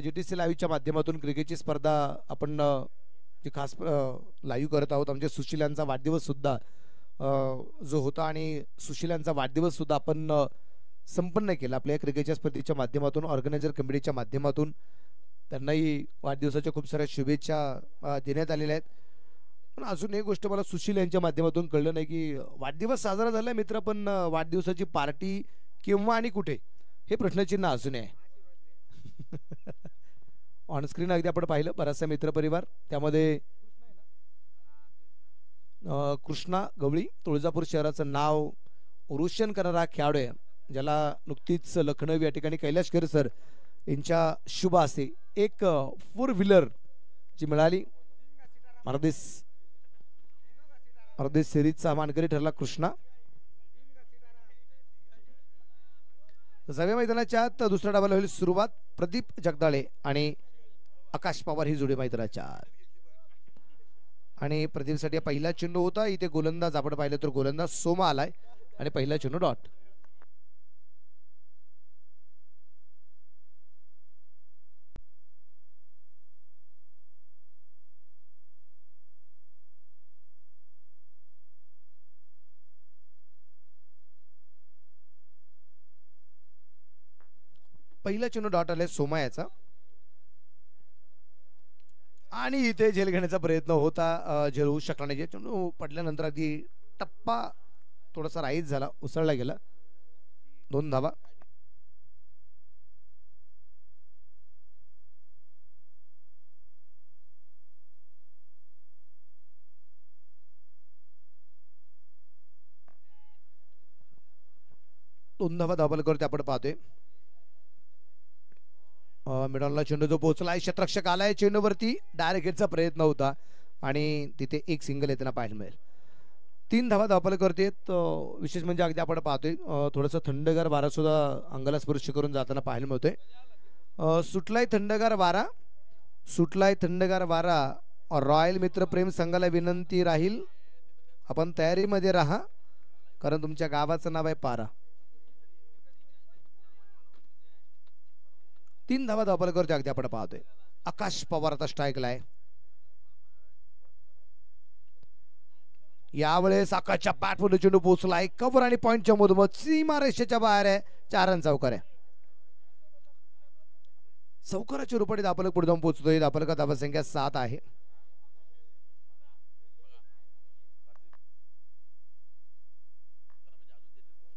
S2: GTC लाईव्हच्या माध्यमातून क्रिकेटची स्पर्धा आपण जी खास लाईव्ह करत आहोत. आमच्या सुशीलांचा वाढदिवस सुद्धा जो होता आणि सुशीलांचा वाढदिवस सुद्धा आपण संपन्न केला आपल्या क्रिकेटच्या स्पर्धेच्या माध्यमातून. ऑर्गनायझर कमिटीच्या माध्यमातून त्यांनाही वाढदिवसाच्या खूप साऱ्या शुभेच्छा देण्यात आलेल्या आहेत. पण अजून एक गोष्ट मला सुशील यांच्या माध्यमातून कळलं नाही की वाढदिवस साजरा झाला मित्र, पण वाढदिवसाची पार्टी केव्हा आणि कुठे हे प्रश्नचिन्ह अजून आहे. ऑनस्क्रीन अगदी आपण पाहिलं बराचसा मित्रपरिवार, त्यामध्ये कृष्णा गवळी तुळजापूर शहराचं नाव रोशन करणारा खेळाडू आहे, ज्याला नुकतीच लखनौ या ठिकाणी कैलाश खेर सर यांच्या शुभ हस्ते एक फोर व्हीलर जी मिळाली. अर्धेस सिरीजचा मानकरी ठरला कृष्णा. सहाव्या मैदानाच्या आत दुसऱ्या डावाला होईल सुरुवात. प्रदीप जगदाळे आणि आकाश पवार ही जोडी मैदानाच्या आत. आणि प्रदीपसाठी पहिला चेंडू होता. इथे गोलंदाज आपण पाहिलं तर गोलंदाज सोमा आलाय आणि पहिला चेंडू डॉट. पहिला चेंडू डॉट आलाय सोमा याचा. आणि इथे झेल घेण्याचा प्रयत्न होता, झेल होऊ शकला नाही. चेंडू पडल्यानंतर अगदी टप्पा थोडासा राईज झाला, उसळला गेला. 2 धावा. धावफलकावरती आपण पाहतोय. मिडॉनला चेंडू जो पोहोचलाय, क्षेत्ररक्षक आलाय चेंडूवरती. डायरेक्ट हिटचा प्रयत्न होता आणि तिथे एक सिंगल येताना पाहायला मिळेल. 3 धावा धावफलकावरती आहेत. विशेष म्हणजे अगदी आपण पाहतोय थोडंसं थंडगार वारा सुद्धा अंगाला स्पर्श करून जाताना पाहायला मिळतोय. सुटलाय थंडगार वारा. रॉयल मित्र प्रेम संघाला विनंती राहील, आपण तयारीमध्ये राहा, कारण तुमच्या गावाचं नाव आहे पारा. 3 धावा धावफलकावरती अगदी आपण पाहतोय. आकाश पवार आता स्ट्राईकला आहे. यावेळेस आकाशच्या बॅटमध्ये चेंडू पोहोचलाय. कव्हर आणि पॉइंटच्या मधोमध सीमा रेषेच्या बाहेर आहे. 4 रन चौकार आहे. चौकाराच्या रूपाने धावफलक पुढे जाऊन पोहोचतोय. धावफलकात धावसंख्या 7 आहे.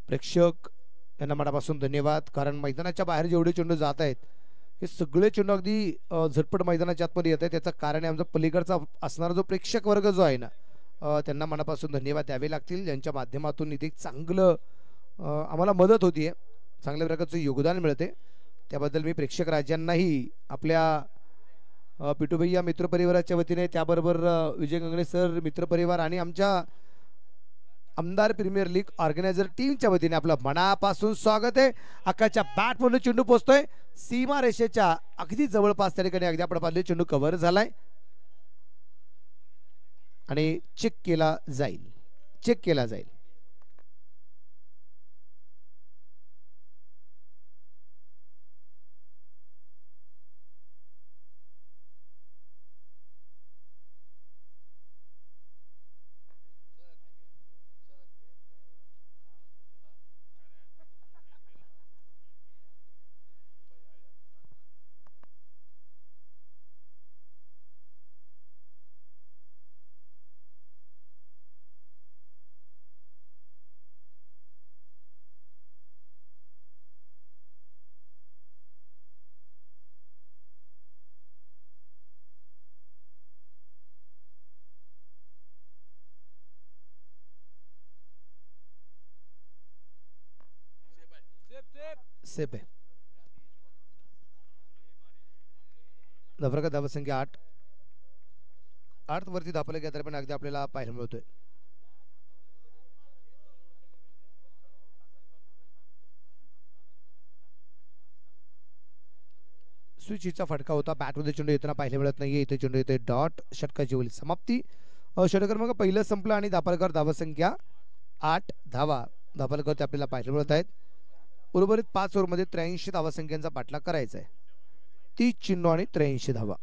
S2: प्रेक्षक यांना मनापासून धन्यवाद, कारण मैदानाच्या बाहेर जेवढे चेंडू जात आहेत हे सगळे चेंडू अगदी झटपट मैदानाच्या आतमध्ये येत आहेत. त्याचं कारण आहे आमचा पलीकडचा असणारा जो प्रेक्षक वर्ग जो आहे ना, त्यांना मनापासून धन्यवाद द्यावे लागतील, ज्यांच्या माध्यमातून इथे चांगलं आम्हाला मदत होतीये, चांगल्या प्रकारचं योगदान मिळते. त्याबद्दल मी प्रेक्षक राजांनाही आपल्या पिटूभैया मित्रपरिवाराच्या वतीने, त्याबरोबर विजय गंगणे सर मित्रपरिवार आणि आमच्या आमदार प्रीमियर लीग ऑर्गनायझर टीमच्या वतीने आपलं मनापासून स्वागत आहे. आकाशच्या बॅटमधून चेंडू पोहोचतोय सीमा रेषेच्या अगदी जवळपास. त्या ठिकाणी अगदी आपण पाहिले चेंडू कव्हर झालाय आणि चेक केला जाईल. सेप आहे. धावसंख्या 8 वरती धावफलक या दरम्यान अगदी आपल्याला पाहायला मिळतोय. स्विचचा फटका होता. बॅटमध्ये चेंडू येताना पाहायला मिळत नाहीये. इथे चेंडू येते डॉट. षटकाची होईल समाप्ती. षटक मग पहिलं संपलं आणि धावफलकावर धावसंख्या 8 धावा धावफलकावरती आपल्याला पाहायला मिळत आहेत. उर्वरित 5 ओव्हरमध्ये 83 धावसंख्यांचा पाठलाग करायचा आहे. 30 चेंडू आणि 83 धावा.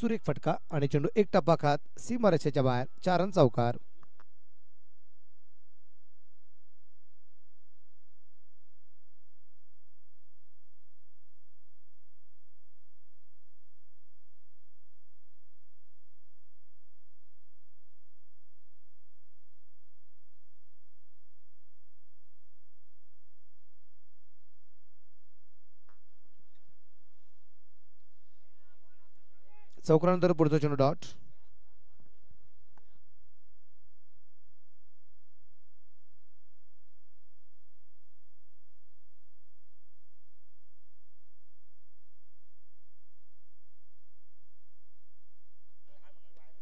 S2: सुरेख फटका आणि चेंडू एक टप्पा खात सीमारेषेच्या बाहेर 4 रन चौकार. चौकारानंतर पुढचा चेंडू डॉट.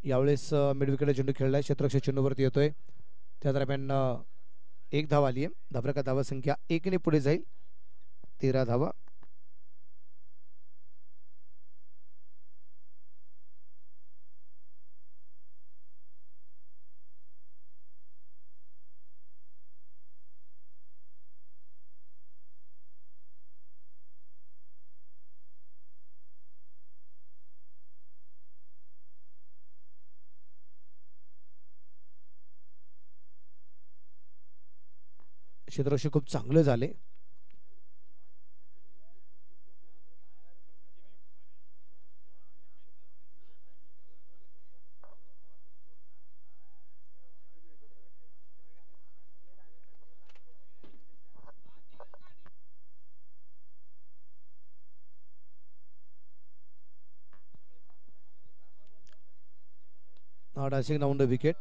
S2: यावेळेस मिड विकेट चेंडू खेळलाय. क्षेत्ररक्षक चेंडूवरती येतोय. त्या दरम्यान एक धाव आली आहे. धाबरका धावा संख्या 1 ने पुढे जाईल. 13 धावा. क्षेत्ररक्षक खूप चांगले झाले. Dancing down the wicket.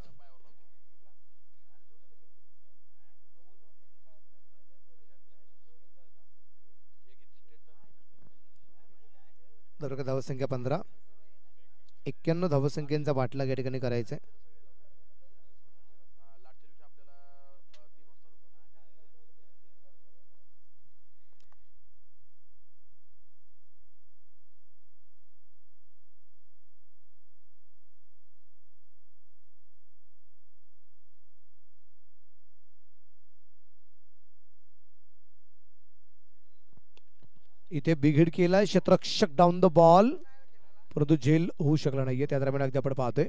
S2: धावसंख्या 15. 91 धावसंख्येचा बाटला या ठिकाणी करायचा आहे. इथे बिग हिट केलाय क्षेत्ररक्षक डाऊन द बॉल, परंतु झेल होऊ शकला नाहीये. त्या दरम्यान अगदी आपण पाहतोय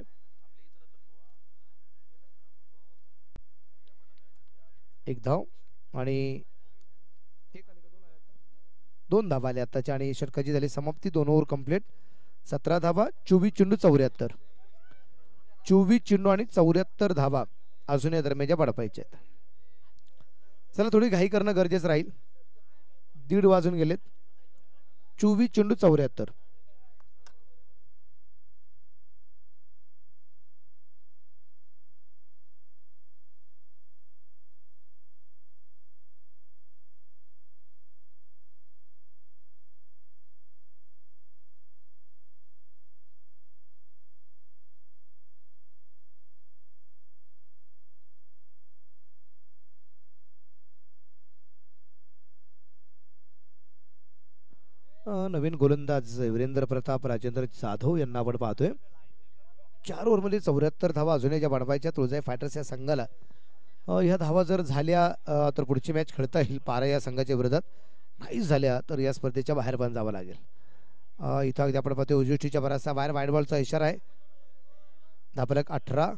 S2: एक धाव आणि 2 धावा आल्या आताच्या आणि षटकाची झाली समाप्ती. 2 ओव्हर कंप्लीट. 17 धावा, 24 चेंडू 74. 24 चेंडू आणि 74 धावा अजून या दरम्यानच्या बडपायच्या आहेत. चला थोडी घाई करणं गरजेचं राहील. 1:30 वाजून गेलेत. 24 चेंडू 74. नवीन गोलंदाज वीरेंद्र प्रताप राजेंद्र जाधव यांना आपण पाहतोय. 4 ओव्हरमध्ये 74 धावा अजून ज्या बनवायच्या तुळजाई फायटर्स या संघाला. ह्या धावा जर झाल्या तर पुढची मॅच खेळता येईल. पारा या संघाच्या विरोधात नाही झाल्या तर या स्पर्धेच्या बाहेर पण जावं लागेल. इथं अगदी आपण पाहतोय उजवीच्या बराचसा बाहेर वाईड बॉलचा इशारा आहे. धापलक 18.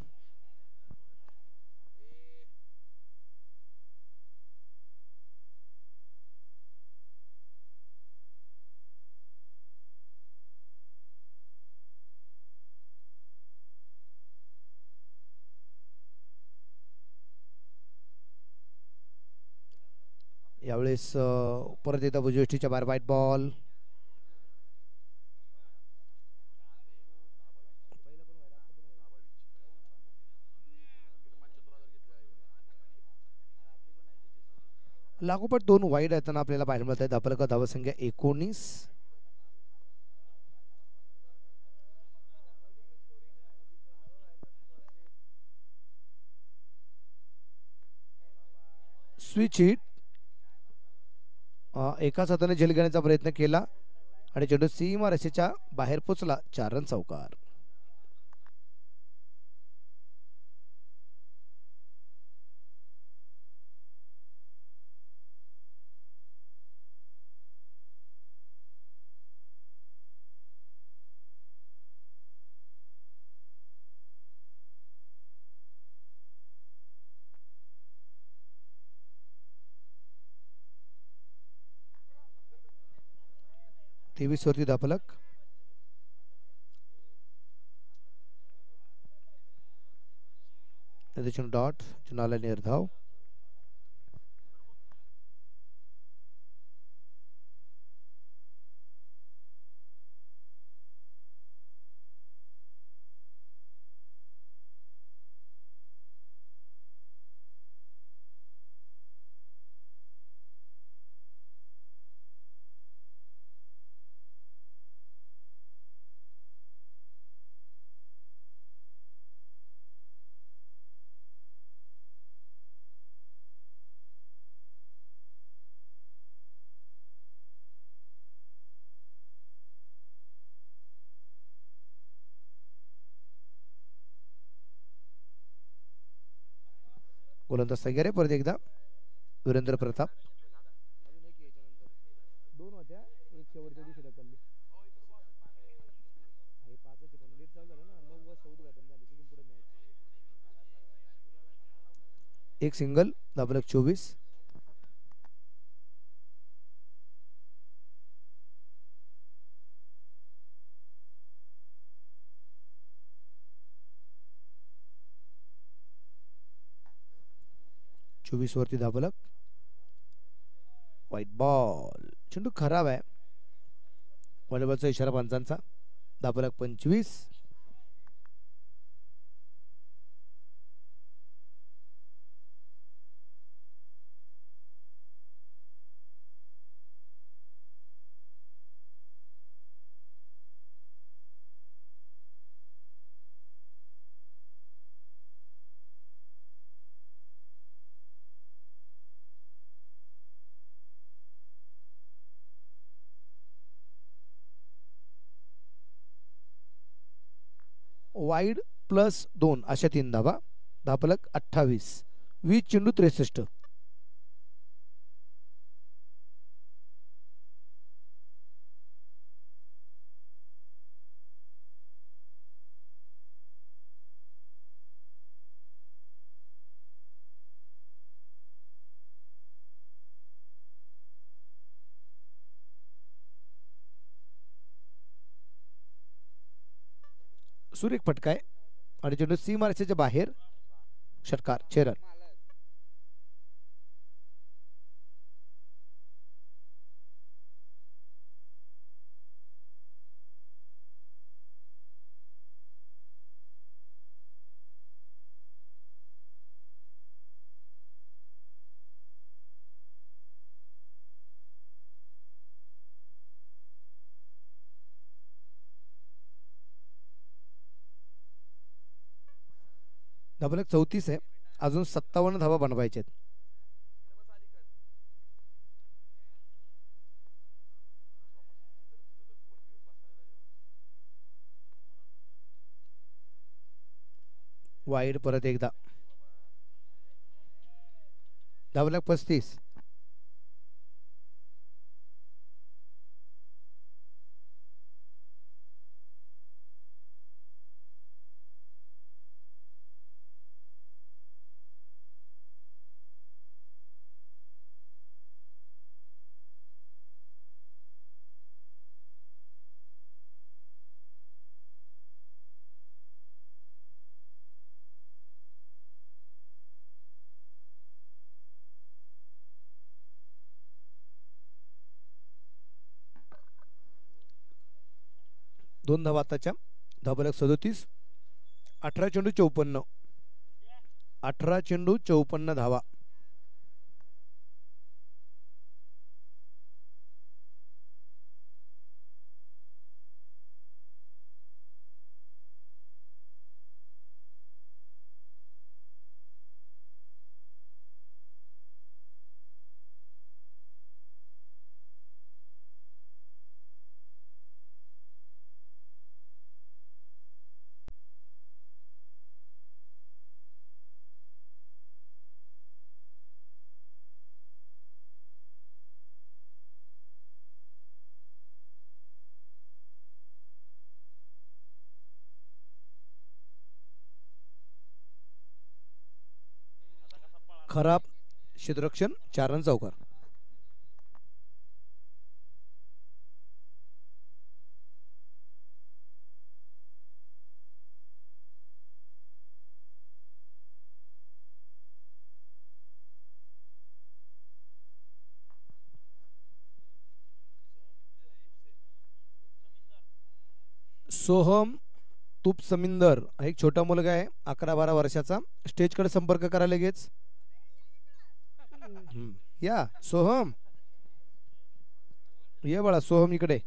S2: यावेळेस परत एकदा उजवीच्या बाहेर वाईट बॉल. लागोपाठ 2 वाईड येताना आपल्याला पाहायला मिळत आहे. धापलका धावसंख्या 19. Switch hit. एकाच हाताने झेल घेण्याचा प्रयत्न केला आणि चेंडू सीमा रेषेच्या बाहेर पोचला. 4 रन चौकार. 23 वरती धापलक. त्याच्यातून डॉट चुनाला निर्धाव. गोलंदाज सगळे परत एकदा वीरेंद्र प्रताप. दोन होत्या, एक शेवटच्या दिवशी ढकलली. हे पाचच पण लेट चालू झालं ना, 9 वाजता उद्घाटन झाले, तिथून पुढे मॅच. एक सिंगल धापलक 24. वरती धापलक. White ball. चेंडू खराब आहे. व्हॉलीबॉलचा इशारा पंचांचा. धापलक 25. वाईड +2 अशा 3 धावा. धापलक 28. 20 चेंडू 63. सुरेख फटका आहे आणि चेंडू सीमारेषेच्या बाहेर. षटकार 6 रन. धापलक 34 आहे. अजून 57 धावा बनवायचे. वाईड परत एकदा. धापलक 35. दोन धावा आताच्या. धापलक 37. 18 चेंडू 54. 18 चेंडू 54 धावा. खराब क्षेत्ररक्षण. 4 रन चौकार. सोहम तुप समिंदर एक छोटा मुलगा आहे 11-12 वर्षाचा स्टेजकडे संपर्क करा लगेच या सोहम ये बाळा सोहम इकडे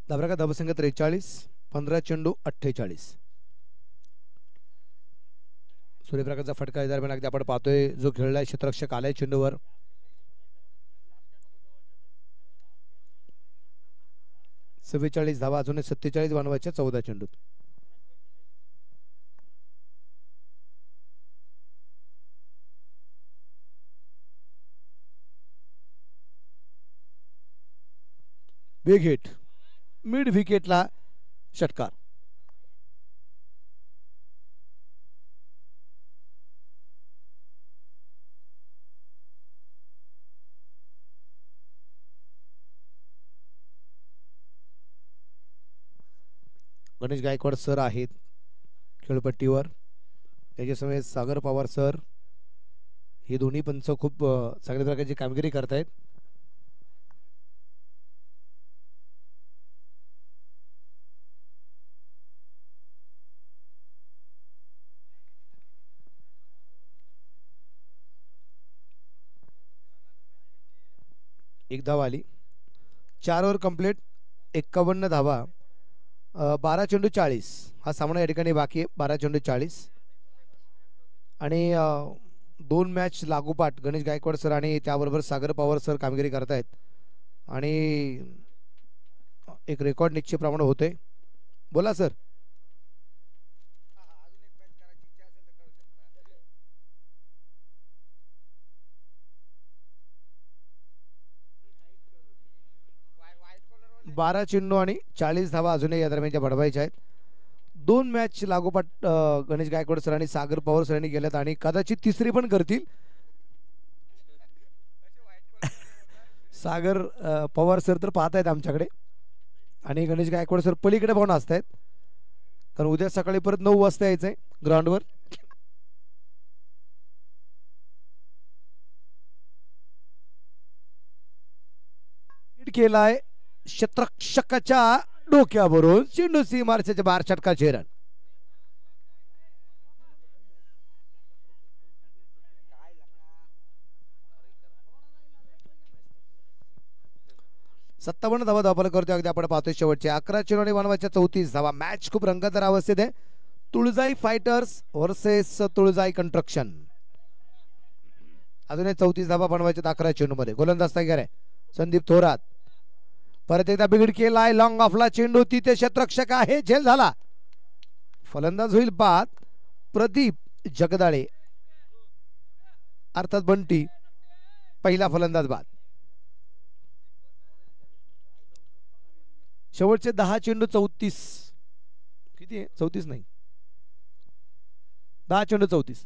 S2: धाबराका धाबसंघ 43 15 चेंडू 48 सूर्यप्रकाशचा फटका दरम्यान अगदी आपण पाहतोय जो खेळलाय क्षेत्ररक्षक आलाय चेंडूवर 44 धावा अजून 47 बनवायच्या 14 चेंडूत बिग हिट मिड विकेटला षटकार गणेश गायकवाड सर आहेत खेळपट्टीवर त्याच्यासमोर सागर पवार सर हे दोन्ही पंच खूप चांगल्या प्रकारची कामगिरी करतायत एक धावा आली 4 ओव्हर कंप्लीट 51 धावा 12 चेंडू 40 हा सामना या ठिकाणी बाकी आहे 12 चेंडू 40 आणि 2 मॅच लागोपाठ गणेश गायकवाड सर आणि त्याबरोबर सागर पवार सर कामगिरी करतायत आणि एक रेकॉर्ड निश्चितप्रमाणे होते बोला सर 12 चेंडू आणि 40 धावा अजूनही या दरम्यानच्या बडवायच्या आहेत 2 मॅच लागोपाठ गणेश गायकवाड सर आणि सागर पवार सरांनी गेल्यात आणि कदाचित तिसरी पण करतील सागर पवार सर तर पाहत आहेत आमच्याकडे आणि गणेश गायकवाड सर पलीकडे पाहून असतायत कारण उद्या सकाळी परत 9 वाजता यायचंय ग्राउंडवर केलाय क्षेत्ररक्षकाच्या डोक्यावरून चेंडू सी मार्चाच्या बाहेर षटकार रन 57 धावा धावफलक करतोय अगदी आपण पाहतोय शेवटचे 11 चेंडू आणि बनवायच्या 34 धावा मॅच खूप रंगतदार अवस्थेत आहे तुळजाई फायटर्स वर्सेस तुळजाई कंस्ट्रक्शन अजूनही 34 धावा बनवायच्या 11 चेंडू मध्ये गोलंदाज तयार आहे संदीप थोरात परत एकदा बिघड केलाय लॉंग ऑफला चेंडू तिथे क्षेत्ररक्षक आहे झेल झाला फलंदाज होईल बाद प्रदीप जगदाळे अर्थात बंटी पहिला फलंदाज बाद शेवटचे 10 चेंडू 34 किती आहे 34 नाही 10 चेंडू 34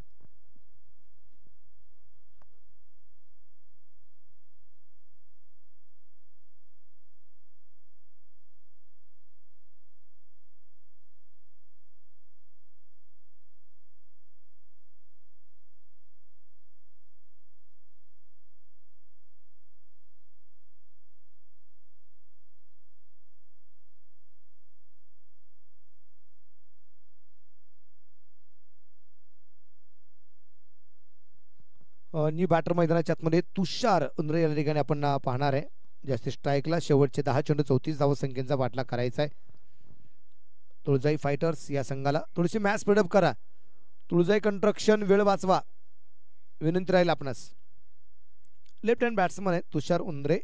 S2: न्यू बॅटर मैदानाच्या आतमध्ये तुषार उंद्रे या ठिकाणी आपण पाहणार आहे जास्ती स्ट्राईकला शेवटचे 10 चेंडू 34 धावा संख्येचा बाटला करायचा आहे तुळजाई फायटर्स या संघाला थोडीशी मॅच स्पीडअप करा तुळजाई कंस्ट्रक्शन वेळ वाचवा विनंती राहील आपणास. लेफ्ट हँड बॅट्समन आहे तुषार उंद्रे.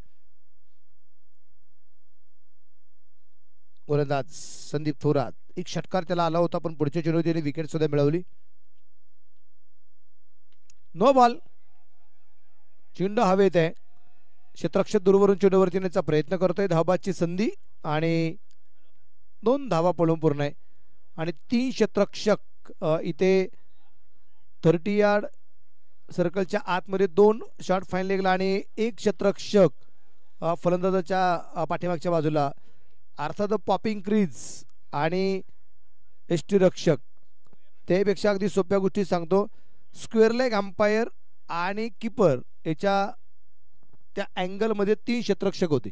S2: गोलंदाज संदीप थोरात. एक षटकार त्याला आला होता पण पुढच्या चेंडूत त्याने विकेट सुद्धा मिळवली. No ball. चेंडू हवेत आहे. क्षेत्ररक्षक दूरवरून चेंडूवरती येण्याचा प्रयत्न करतोय. धावबादची संधी आणि 2 धावा पळून पूर्ण आहे. आणि 3 क्षेत्ररक्षक इथे 30 यार्ड सर्कलच्या आतमध्ये 2 शॉट फाईन लेगला आणि 1 क्षेत्ररक्षक फलंदाजाच्या पाठीमागच्या बाजूला. अर्थात पॉपिंग क्रीज आणि यष्टीरक्षक. त्यापेक्षा अगदी सोप्या गोष्टी सांगतो. स्क्वेअर लेग अंपायर आणि किपर याच्या त्या अँगल मध्ये 3 क्षेत्ररक्षक होते.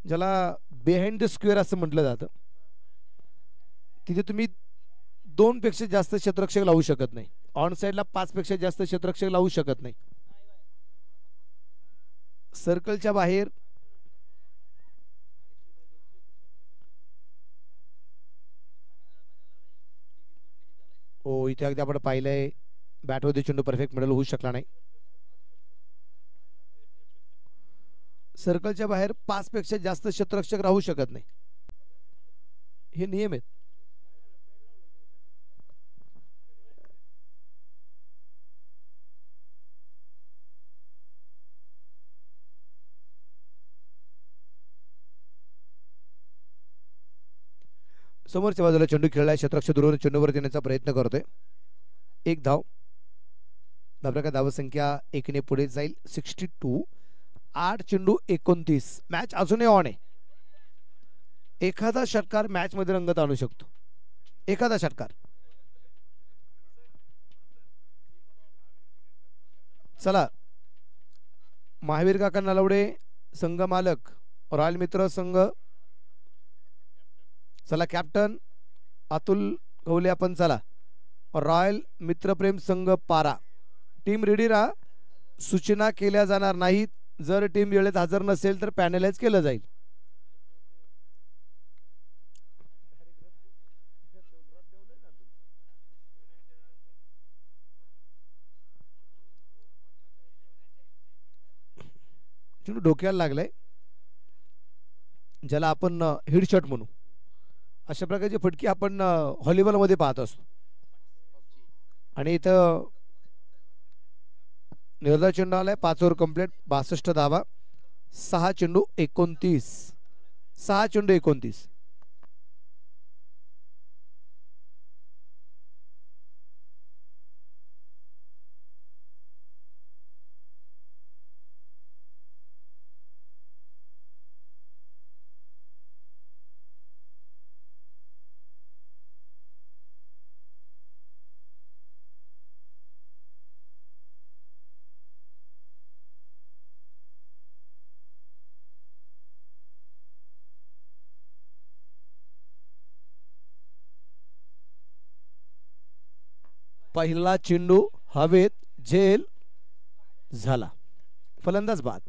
S2: ज्याला बिहाइंड द स्क्वेअर असं म्हटलं जातं. तिथे तुम्ही 2 पेक्षा जास्त क्षेत्ररक्षक लावू शकत नाही. ऑन साइडला 5 पेक्षा जास्त क्षेत्ररक्षक लावू शकत नाही. सर्कलच्या बाहेर इथे अगदी आपण पाहिलंय बॅटमध्ये चेंडू परफेक्ट मिडल होऊ शकला नाही. सर्कलच्या बाहेर 5 पेक्षा जास्त क्षेत्ररक्षक राहू शकत नाही. हे नियम आहेत. समोरच्या बाजूला चेंडू खेळलाय. क्षेत्ररक्षक दूरवर चेंडूवर येण्याचा प्रयत्न करतोय. 1 धाव. धावसंख्या धावसंख्या 1 ने पुढे जाईल. 62. 8 चेंडू 29. मॅच अजूनही ऑन आहे. एखादा षटकार मॅच मध्ये रंगत आणू शकतो. एखादा षटकार. चला महावीर काका नलवडे संघ मालक रॉयल मित्र संघ. चला कॅप्टन अतुल गवले आपण. चला रॉयल मित्रप्रेम संघ पारा. टीम रेडी राहा. सूचना केल्या जाणार नाहीत. जर टीम वेळेत हजर नसेल तर पॅनलाइज केलं जाईल. चेंडू डोक्याला लागलाय ज्याला आपण हेडशॉट म्हणू. अशा प्रकारची फटकी आपण व्हॉलीबॉल मध्ये पाहत असतो. आणि इथं निर्धार चेंडू आलाय. 5 ओव्हर कंप्लीट. 62 धावा. 6 चेंडू 29. 6 चेंडू 29. पहिला चेंडू हवेत. झेल झाला. फलंदाज बाद.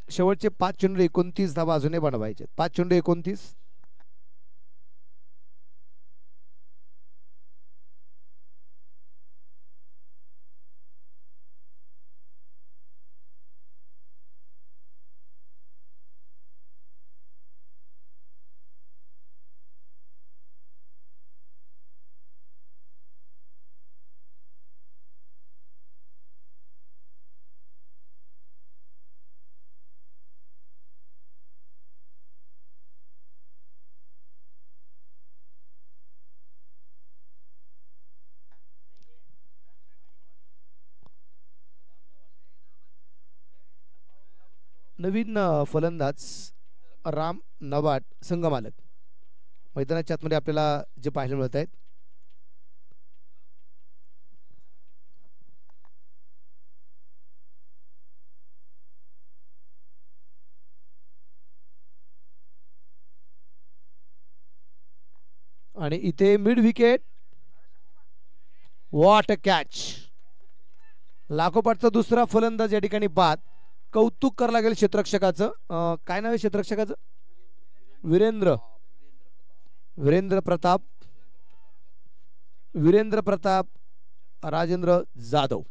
S2: शेवटचे 5 चेंडू 29 धावा अजूनही बनवायचे. 5 चेंडू 29. नवीन फलंदाज राम नवाट संघ मालक. मैदानाच्या आतमध्ये आपल्याला जे पाहायला मिळत आहेत आणि इथे mid wicket. What a catch. लागोपाठचा दुसरा फलंदाज या ठिकाणी बाद. कौतुक करायला लागेल क्षेत्ररक्षकाचं. काय नाव आहे क्षेत्ररक्षकाचं? वीरेंद्र प्रताप राजेंद्र जाधव.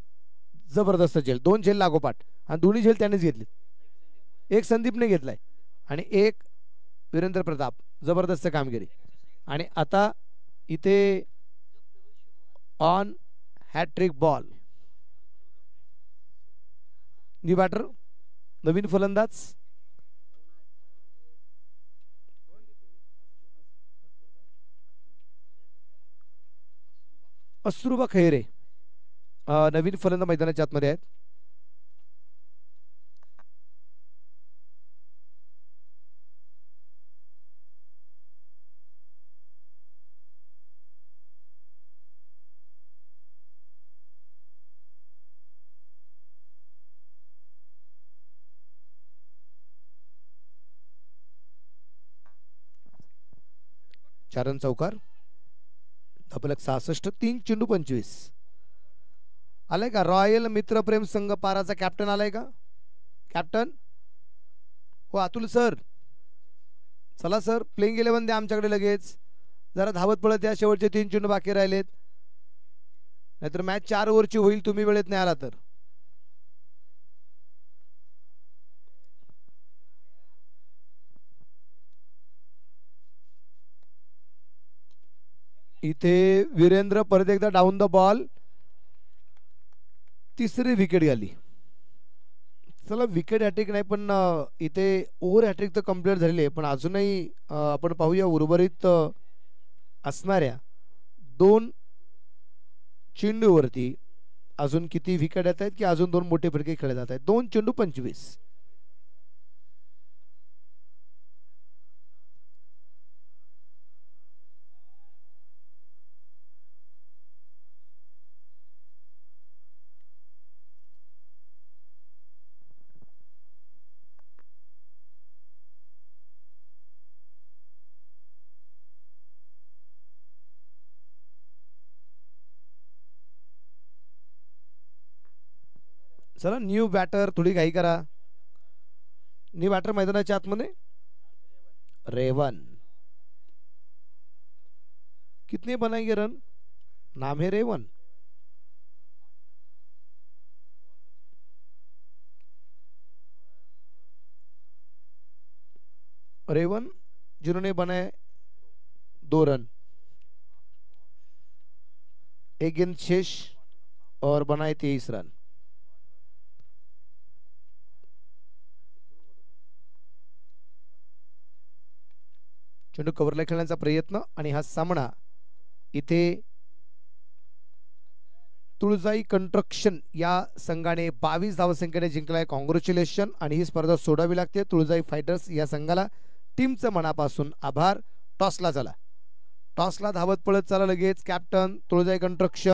S2: जबरदस्त झेल, 2 झेल लागोपाठ आणि दोन्ही झेल त्यांनीच घेतली. एक संदीपने घेतलाय आणि एक वीरेंद्र प्रताप. जबरदस्त कामगिरी. आणि आता इथे on hat trick ball. New batter, नवीन फलंदाज अश्रुबा खैरे. नवीन फलंदाज मैदानाच्या आतमध्ये आहेत. चारण चौकार, आपल्याला 66, 3 चेंडू 25. आलाय का रॉयल मित्र प्रेम संघ पाराचा कॅप्टन? आलाय का कॅप्टन? हो अतुल सर, चला सर, प्लेइंग 11 द्या आमच्याकडे लगेच. जरा धावत पळत या, शेवटचे 3 चेंडू बाकी राहिलेत, नाहीतर मॅच 4 ओव्हरची होईल तुम्ही वेळेत नाही आला तर. इथे वीरेंद्र परत एकदा डाऊन द बॉल. तिसरी विकेट गेली. चला विकेट हॅट्रिक नाही पण इथे ओव्हर हॅट्रिक तर कंप्लीट झालेली आहे, पण अजूनही आपण पाहूया उर्वरित असणाऱ्या 2 चेंडूवरती अजून किती विकेट येत आहेत, की अजून 2 मोठे फटके खेळले जात आहेत. 2 चेंडू 25. चला न्यू बॅटर, थोडी घाई करा. न्यू बॅटर मैदानाच्या आतमध्ये रेवन. कितने बनाएंगे रन? नाम है रेवन. रेवन जिन्होंने बनाए 2 रन, एक गेंद शेष और बनाए 23 रन. चेंडू कव्हरला खेळण्याचा प्रयत्न आणि हा सामना इथे तुळजाई कंस्ट्रक्शन या संघाने 22 धावसंख्येने जिंकलाय. कॉंग्रॅच्युलेशन. आणि ही स्पर्धा सोडावी लागते. तुळजाई फायटर्स या संघाला टीमचं मनापासून आभार. टॉसला चला, टॉसला धावत पळत चला लगेच कॅप्टन तुळजाई कंस्ट्रक्शन.